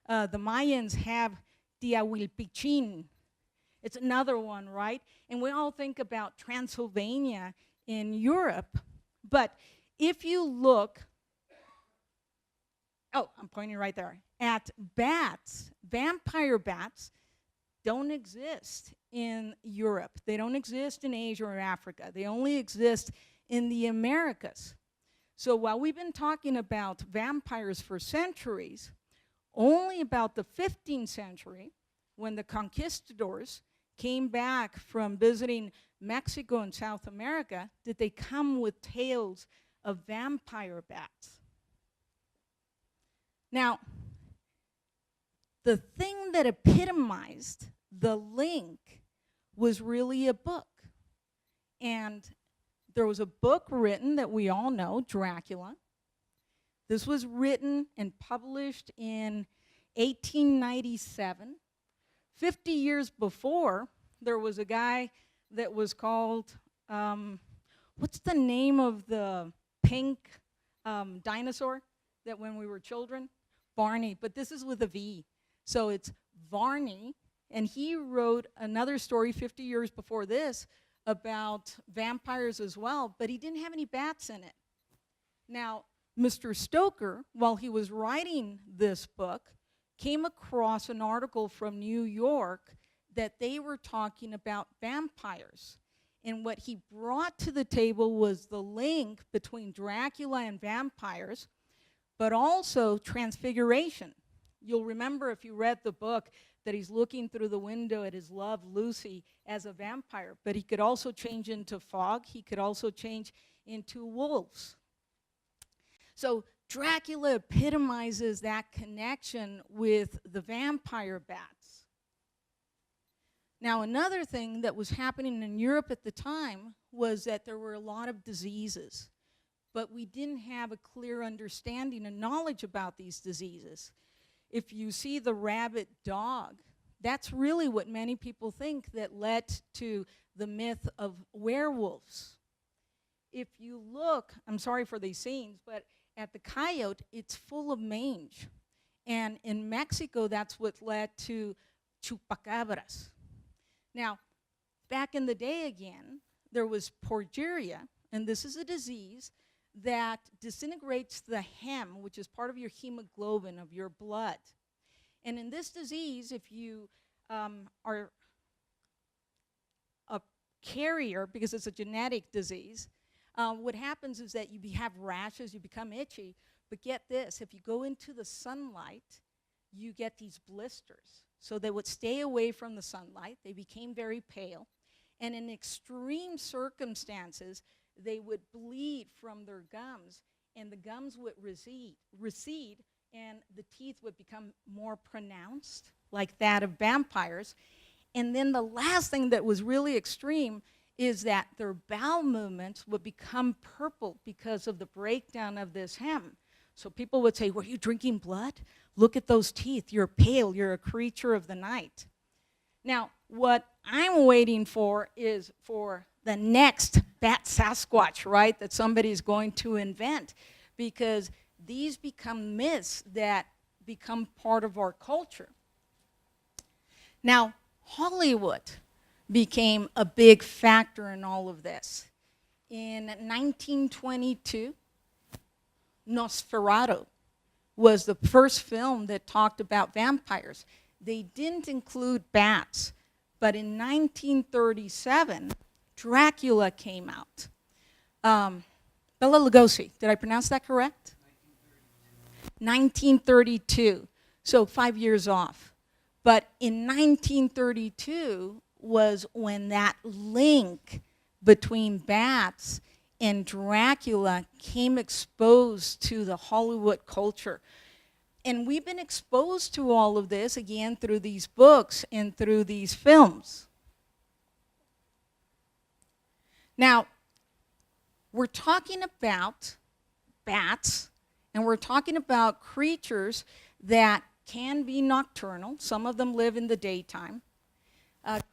The Mayans have Tiahuilpichin. It's another one, right? And we all think about Transylvania in Europe, but if you look, oh, I'm pointing right there, at bats, vampire bats don't exist in Europe. They don't exist in Asia or Africa. They only exist in the Americas. So while we've been talking about vampires for centuries, only about the 15th century, when the conquistadors came back from visiting Mexico and South America, did they come with tales of vampire bats. Now, the thing that epitomized the link was really a book. And there was a book written that we all know, Dracula. This was written and published in 1897. 50 years before, there was a guy that was called, what's the name of the pink dinosaur that when we were children? Barney, but this is with a V. So it's Varney, and he wrote another story 50 years before this about vampires as well, but he didn't have any bats in it. Now, Mr. Stoker, while he was writing this book, came across an article from New York that they were talking about vampires. And what he brought to the table was the link between Dracula and vampires, but also transfiguration. You'll remember if you read the book that he's looking through the window at his love, Lucy, as a vampire, but he could also change into fog. He could also change into wolves. So Dracula epitomizes that connection with the vampire bats. Now, another thing that was happening in Europe at the time was that there were a lot of diseases, but we didn't have a clear understanding and knowledge about these diseases. If you see the rabid dog, that's really what many people think that led to the myth of werewolves. If you look, I'm sorry for these scenes, but at the coyote, it's full of mange. And in Mexico, that's what led to chupacabras. Now, back in the day again, there was porphyria, and this is a disease that disintegrates the hem, which is part of your hemoglobin of your blood. And in this disease, if you are a carrier, because it's a genetic disease, what happens is that you have rashes, you become itchy, but get this, if you go into the sunlight, you get these blisters. So they would stay away from the sunlight, they became very pale, and in extreme circumstances, they would bleed from their gums, and the gums would recede, and the teeth would become more pronounced, like that of vampires. And then the last thing that was really extreme is that their bowel movements would become purple because of the breakdown of this hem. So people would say, were you drinking blood? Look at those teeth, you're pale, you're a creature of the night. Now, what I'm waiting for is for the next Bat Sasquatch, right, that somebody's going to invent, because these become myths that become part of our culture. Now, Hollywood became a big factor in all of this. In 1922, Nosferatu was the first film that talked about vampires. They didn't include bats, but in 1937, Dracula came out. Bela Lugosi, did I pronounce that correct? 1932, so 5 years off. But in 1932 was when that link between bats and Dracula came exposed to the Hollywood culture. And we've been exposed to all of this, again, through these books and through these films. Now, we're talking about bats, and we're talking about creatures that can be nocturnal. Some of them live in the daytime.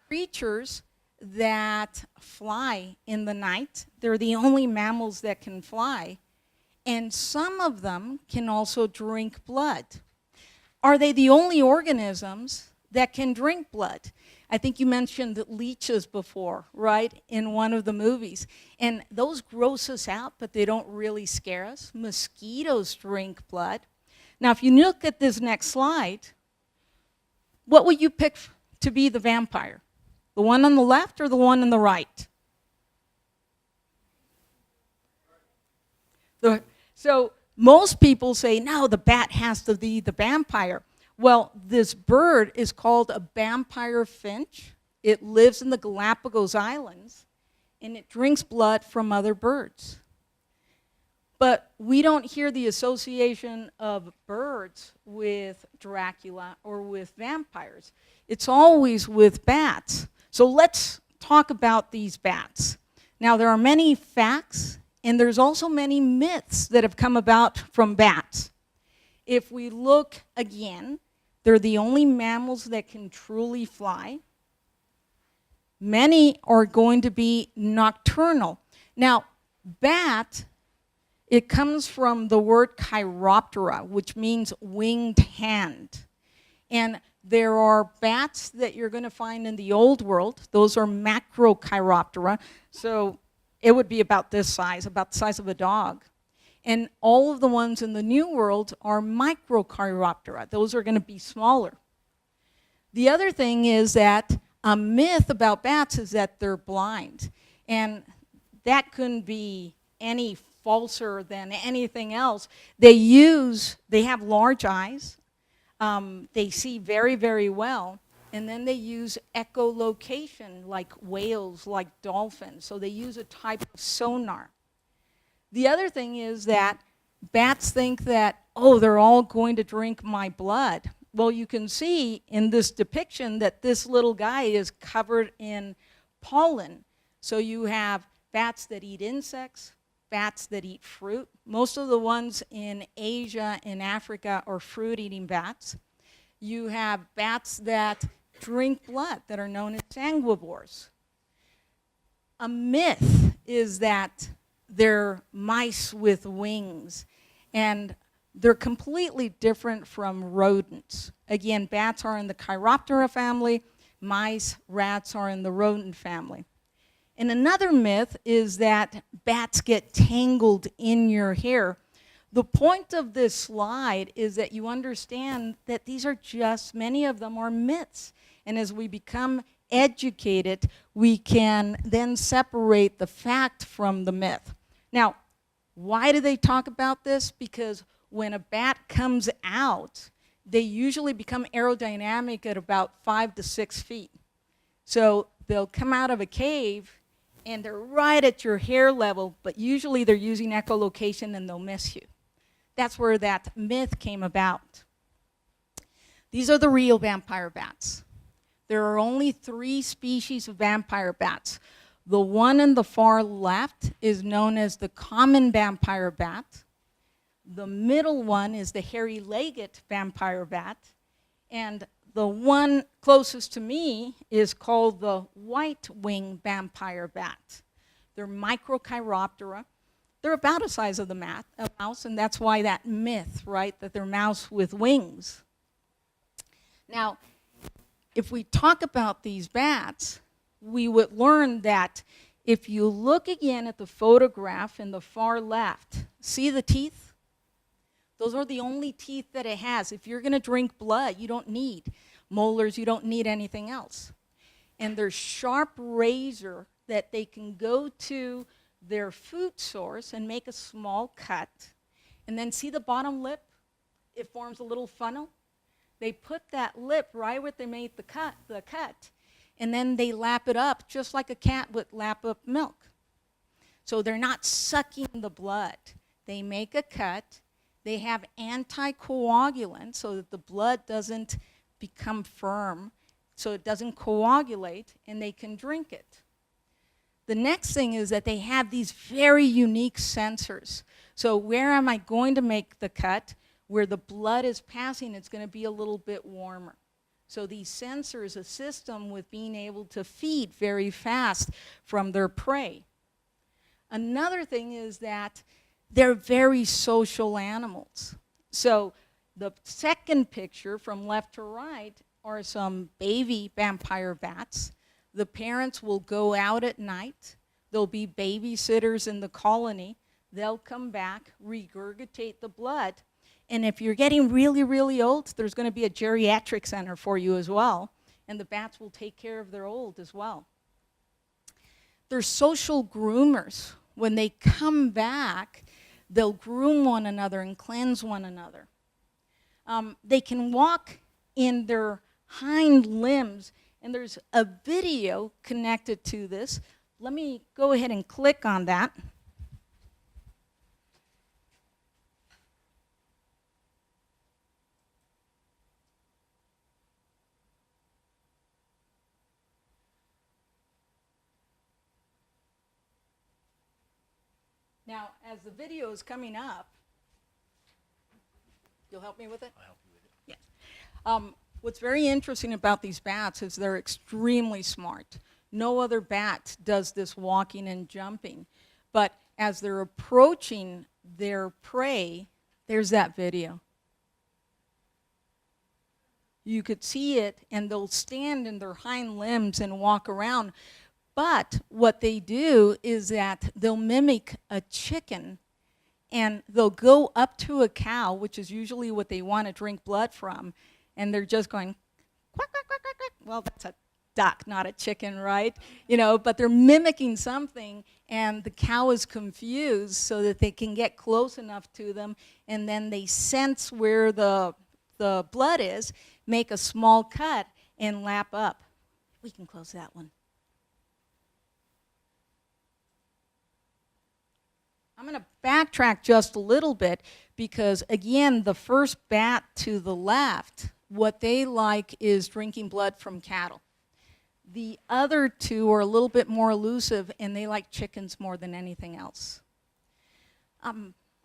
Creatures that fly in the night. They're the only mammals that can fly. And some of them can also drink blood. Are they the only organisms that can drink blood? I think you mentioned leeches before, right, in one of the movies. And those gross us out, but they don't really scare us. Mosquitoes drink blood. Now, if you look at this next slide, what would you pick to be the vampire? The one on the left or the one on the right? So most people say, no, the bat has to be the vampire. Well, this bird is called a vampire finch. It lives in the Galapagos Islands, and it drinks blood from other birds. But we don't hear the association of birds with Dracula or with vampires. It's always with bats. So let's talk about these bats. Now, there are many facts, and there's also many myths that have come about from bats. If we look again, they're the only mammals that can truly fly. Many are going to be nocturnal. Now, bat, it comes from the word chiroptera, which means winged hand. And there are bats that you're going to find in the old world. Those are macrochiroptera. So it would be about this size, about the size of a dog. And all of the ones in the new world are microchiroptera. Those are going to be smaller. The other thing is that a myth about bats is that they're blind. And that couldn't be any falser than anything else. They have large eyes. They see very, very well. And then they use echolocation like whales, like dolphins. So they use a type of sonar. The other thing is that bats think that, oh, they're all going to drink my blood. Well, you can see in this depiction that this little guy is covered in pollen. So you have bats that eat insects, bats that eat fruit. Most of the ones in Asia and Africa are fruit-eating bats. You have bats that drink blood that are known as sanguivores. A myth is that they're mice with wings, and they're completely different from rodents. Again, bats are in the Chiroptera family, mice, rats are in the rodent family. And another myth is that bats get tangled in your hair. The point of this slide is that you understand that these are just, many of them are myths. And as we become educated, we can then separate the fact from the myth. Now, why do they talk about this? Because when a bat comes out, they usually become aerodynamic at about 5 to 6 feet. So they'll come out of a cave and they're right at your hair level, but usually they're using echolocation and they'll miss you. That's where that myth came about. These are the real vampire bats. There are only 3 species of vampire bats. The one in the far left is known as the common vampire bat. The middle one is the hairy-legged vampire bat. And the one closest to me is called the white-winged vampire bat. They're microchiroptera. They're about the size of a mouse, and that's why that myth, right, that they're mouse with wings. Now, if we talk about these bats, we would learn that if you look again at the photograph in the far left, see the teeth? Those are the only teeth that it has. If you're going to drink blood, you don't need molars, you don't need anything else. And there's sharp razor that they can go to their food source and make a small cut. And then see the bottom lip? It forms a little funnel. They put that lip right where they made the cut, and then they lap it up just like a cat would lap up milk. So they're not sucking the blood. They make a cut, They have anticoagulants so that the blood doesn't become firm, so it doesn't coagulate, and they can drink it. The next thing is that they have these very unique sensors. So where am I going to make the cut? Where the blood is passing, it's going to be a little bit warmer. So these sensors assist them with being able to feed very fast from their prey. Another thing is that they're very social animals. So the second picture from left to right are some baby vampire bats. The parents will go out at night. There'll be babysitters in the colony. They'll come back, regurgitate the blood. And if you're getting really, really old, there's going to be a geriatric center for you as well. And the bats will take care of their old as well. They're social groomers. When they come back, they'll groom one another and cleanse one another. They can walk in their hind limbs, and there's a video connected to this. Let me go ahead and click on that. Now, as the video is coming up, you'll help me with it? I'll help you with it. Yes. What's very interesting about these bats is they're extremely smart. No other bat does this walking and jumping. But as they're approaching their prey, there's that video. You could see it, and they'll stand in their hind limbs and walk around. But what they do is that they'll mimic a chicken, and they'll go up to a cow, which is usually what they want to drink blood from, and they're just going, quack, quack, quack, quack, quack. Well, that's a duck, not a chicken, right? You know, but they're mimicking something, and the cow is confused so that they can get close enough to them, and then they sense where the blood is, make a small cut, and lap up. We can close that one. I'm going to backtrack just a little bit because, again, the first bat to the left, what they like is drinking blood from cattle. The other two are a little bit more elusive, and they like chickens more than anything else.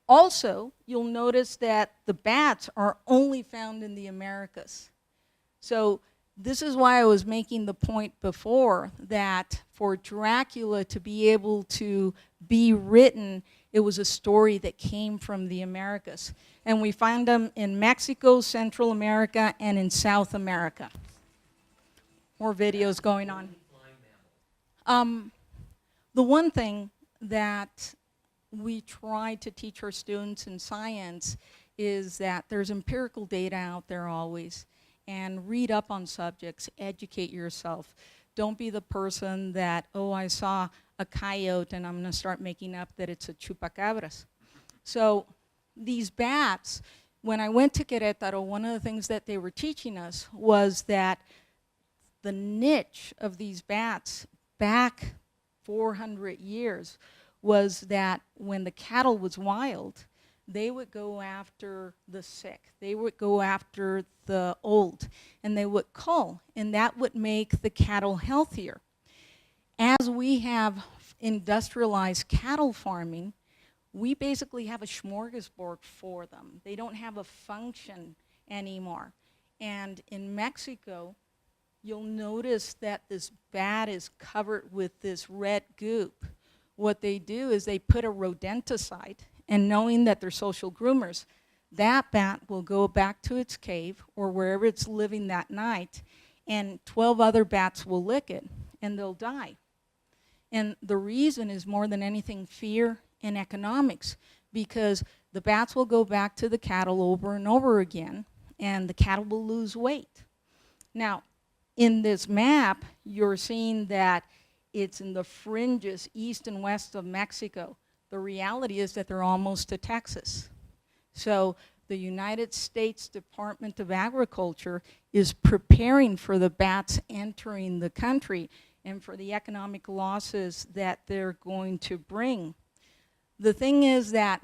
Also, you'll notice that the bats are only found in the Americas. So this is why I was making the point before that for Dracula to be able to be written, it was a story that came from the Americas. And we find them in Mexico, Central America, and in South America. More videos going on. The one thing that we try to teach our students in science is that there's empirical data out there always. And read up on subjects, educate yourself. Don't be the person that, oh, I saw a coyote and I'm going to start making up that it's a chupacabras. So these bats, when I went to Querétaro, one of the things that they were teaching us was that the niche of these bats back 400 years was that when the cattle was wild, they would go after the sick. They would go after the old, and they would cull, and that would make the cattle healthier. As we have industrialized cattle farming, we basically have a smorgasbord for them. They don't have a function anymore. And in Mexico, you'll notice that this bat is covered with this red goop. What they do is they put a rodenticide, and knowing that they're social groomers, that bat will go back to its cave or wherever it's living that night, and 12 other bats will lick it, and they'll die. And the reason is more than anything fear and economics, because the bats will go back to the cattle over and over again, and the cattle will lose weight. Now, in this map, you're seeing that it's in the fringes east and west of Mexico. The reality is that they're almost to Texas. So the United States Department of Agriculture is preparing for the bats entering the country and for the economic losses that they're going to bring. The thing is that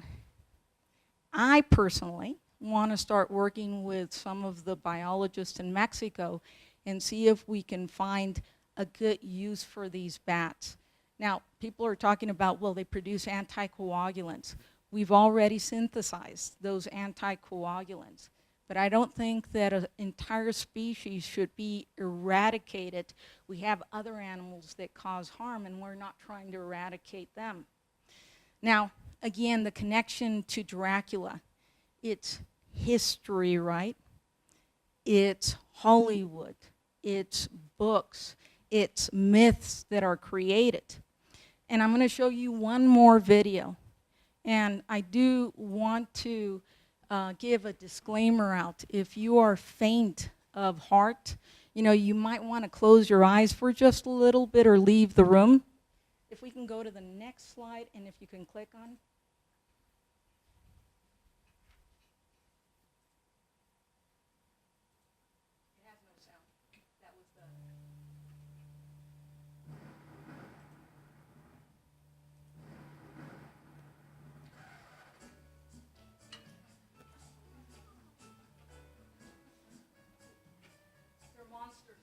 I personally want to start working with some of the biologists in Mexico and see if we can find a good use for these bats. Now, people are talking about, well, they produce anticoagulants. We've already synthesized those anticoagulants, but I don't think that an entire species should be eradicated. We have other animals that cause harm, and we're not trying to eradicate them. Now, again, the connection to Dracula, it's history, right? It's Hollywood, it's books, it's myths that are created. And I'm going to show you one more video. And I do want to give a disclaimer out. If you are faint of heart, you might want to close your eyes for just a little bit or leave the room. If we can go to the next slide, and if you can click on. It has no sound. That was the... They're monsters.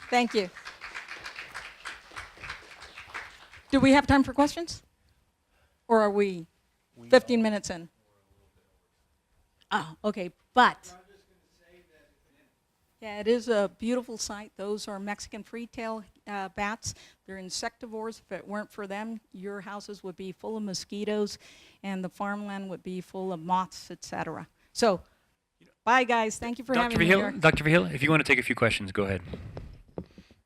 Thank you. Do we have time for questions? Or are we 15 minutes in? Oh, okay, but. Yeah, it is a beautiful sight. Those are Mexican free-tail bats. They're insectivores. If it weren't for them, your houses would be full of mosquitoes and the farmland would be full of moths, etc. So, bye guys. Thank you for having me here. Dr. Vigil, if you want to take a few questions, go ahead.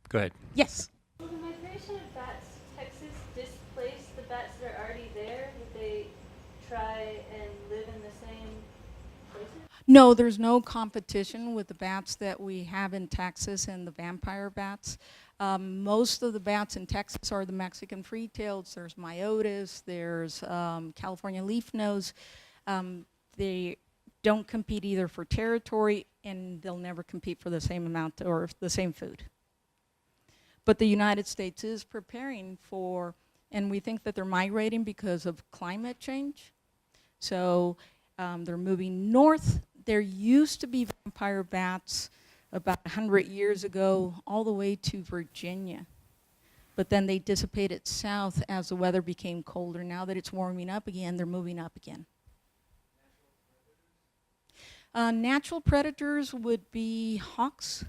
Go ahead. Yes. Will the migration of bats to Texas displace the bats that are already there? Would they try and live in the same places? No, there's no competition with the bats that we have in Texas and the vampire bats. Most of the bats in Texas are the Mexican free-tails. There's Meadows, there's California leaf-nose. They don't compete either for territory, and they'll never compete for the same amount or the same food. But the United States is preparing for, and we think that they're migrating because of climate change. So they're moving north. There used to be vampire bats about 100 years ago all the way to Virginia. But then they dissipated south as the weather became colder. Now that it's warming up again, they're moving up again. Natural predators would be hawks,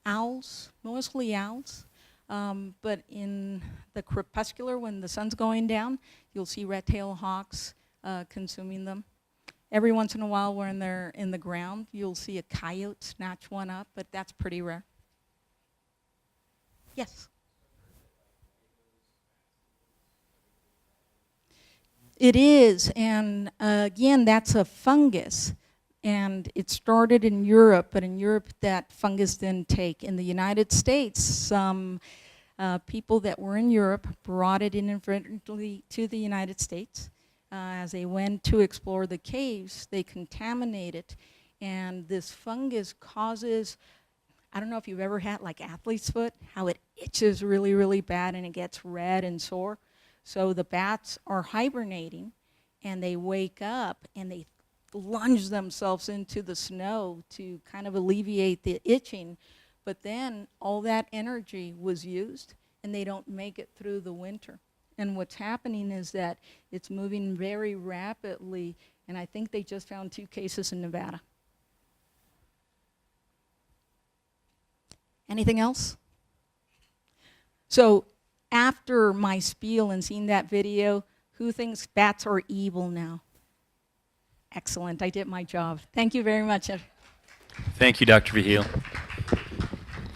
owls, mostly owls. But in the crepuscular, when the sun's going down, you'll see red-tailed hawks consuming them. Every once in a while, when they're in the ground, you'll see a coyote snatch one up, but that's pretty rare. Yes? It is, and again, that's a fungus. And it started in Europe, but in Europe that fungus didn't take. In the United States, some people that were in Europe brought it inadvertently to the United States. As they went to explore the caves, they contaminated, and this fungus causes, I don't know if you've ever had like athlete's foot, how it itches really, really bad and it gets red and sore. So the bats are hibernating, and they wake up and they lunge themselves into the snow to kind of alleviate the itching, but then all that energy was used and they don't make it through the winter. And what's happening is that it's moving very rapidly, and I think they just found 2 cases in Nevada. Anything else? So after my spiel and seeing that video, who thinks bats are evil now? excellent. I did my job. Thank you very much. Thank you, Dr. Vihil.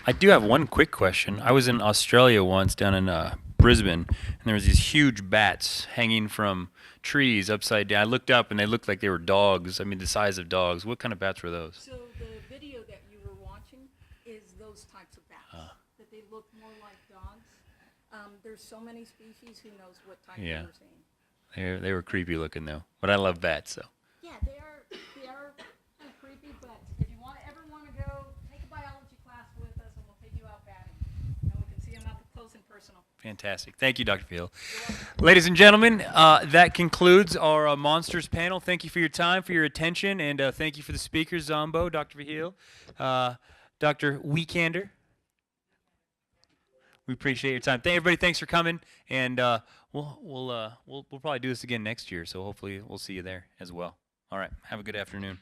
I do have one quick question. I was in Australia once, down in Brisbane, and there was these huge bats hanging from trees upside down. I looked up, and they looked like they were dogs. I mean, the size of dogs. What kind of bats were those? So the video that you were watching is those types of bats, that they look more like dogs. There's so many species, who knows what type Yeah. you were seeing. They were creepy looking, though. But I love bats, so. Yeah, they are kind of creepy, but if you ever want to go, take a biology class with us, and we'll take you out batting, and we can see them up close and personal. Fantastic. Thank you, Dr. Vihil. Ladies and gentlemen, that concludes our Monsters panel. Thank you for your time, for your attention, and thank you for the speakers, Zomboo, Dr. Vihil, Dr. Weekander. We appreciate your time. Everybody, thanks for coming, and we'll probably do this again next year, so hopefully we'll see you there as well. All right, have a good afternoon.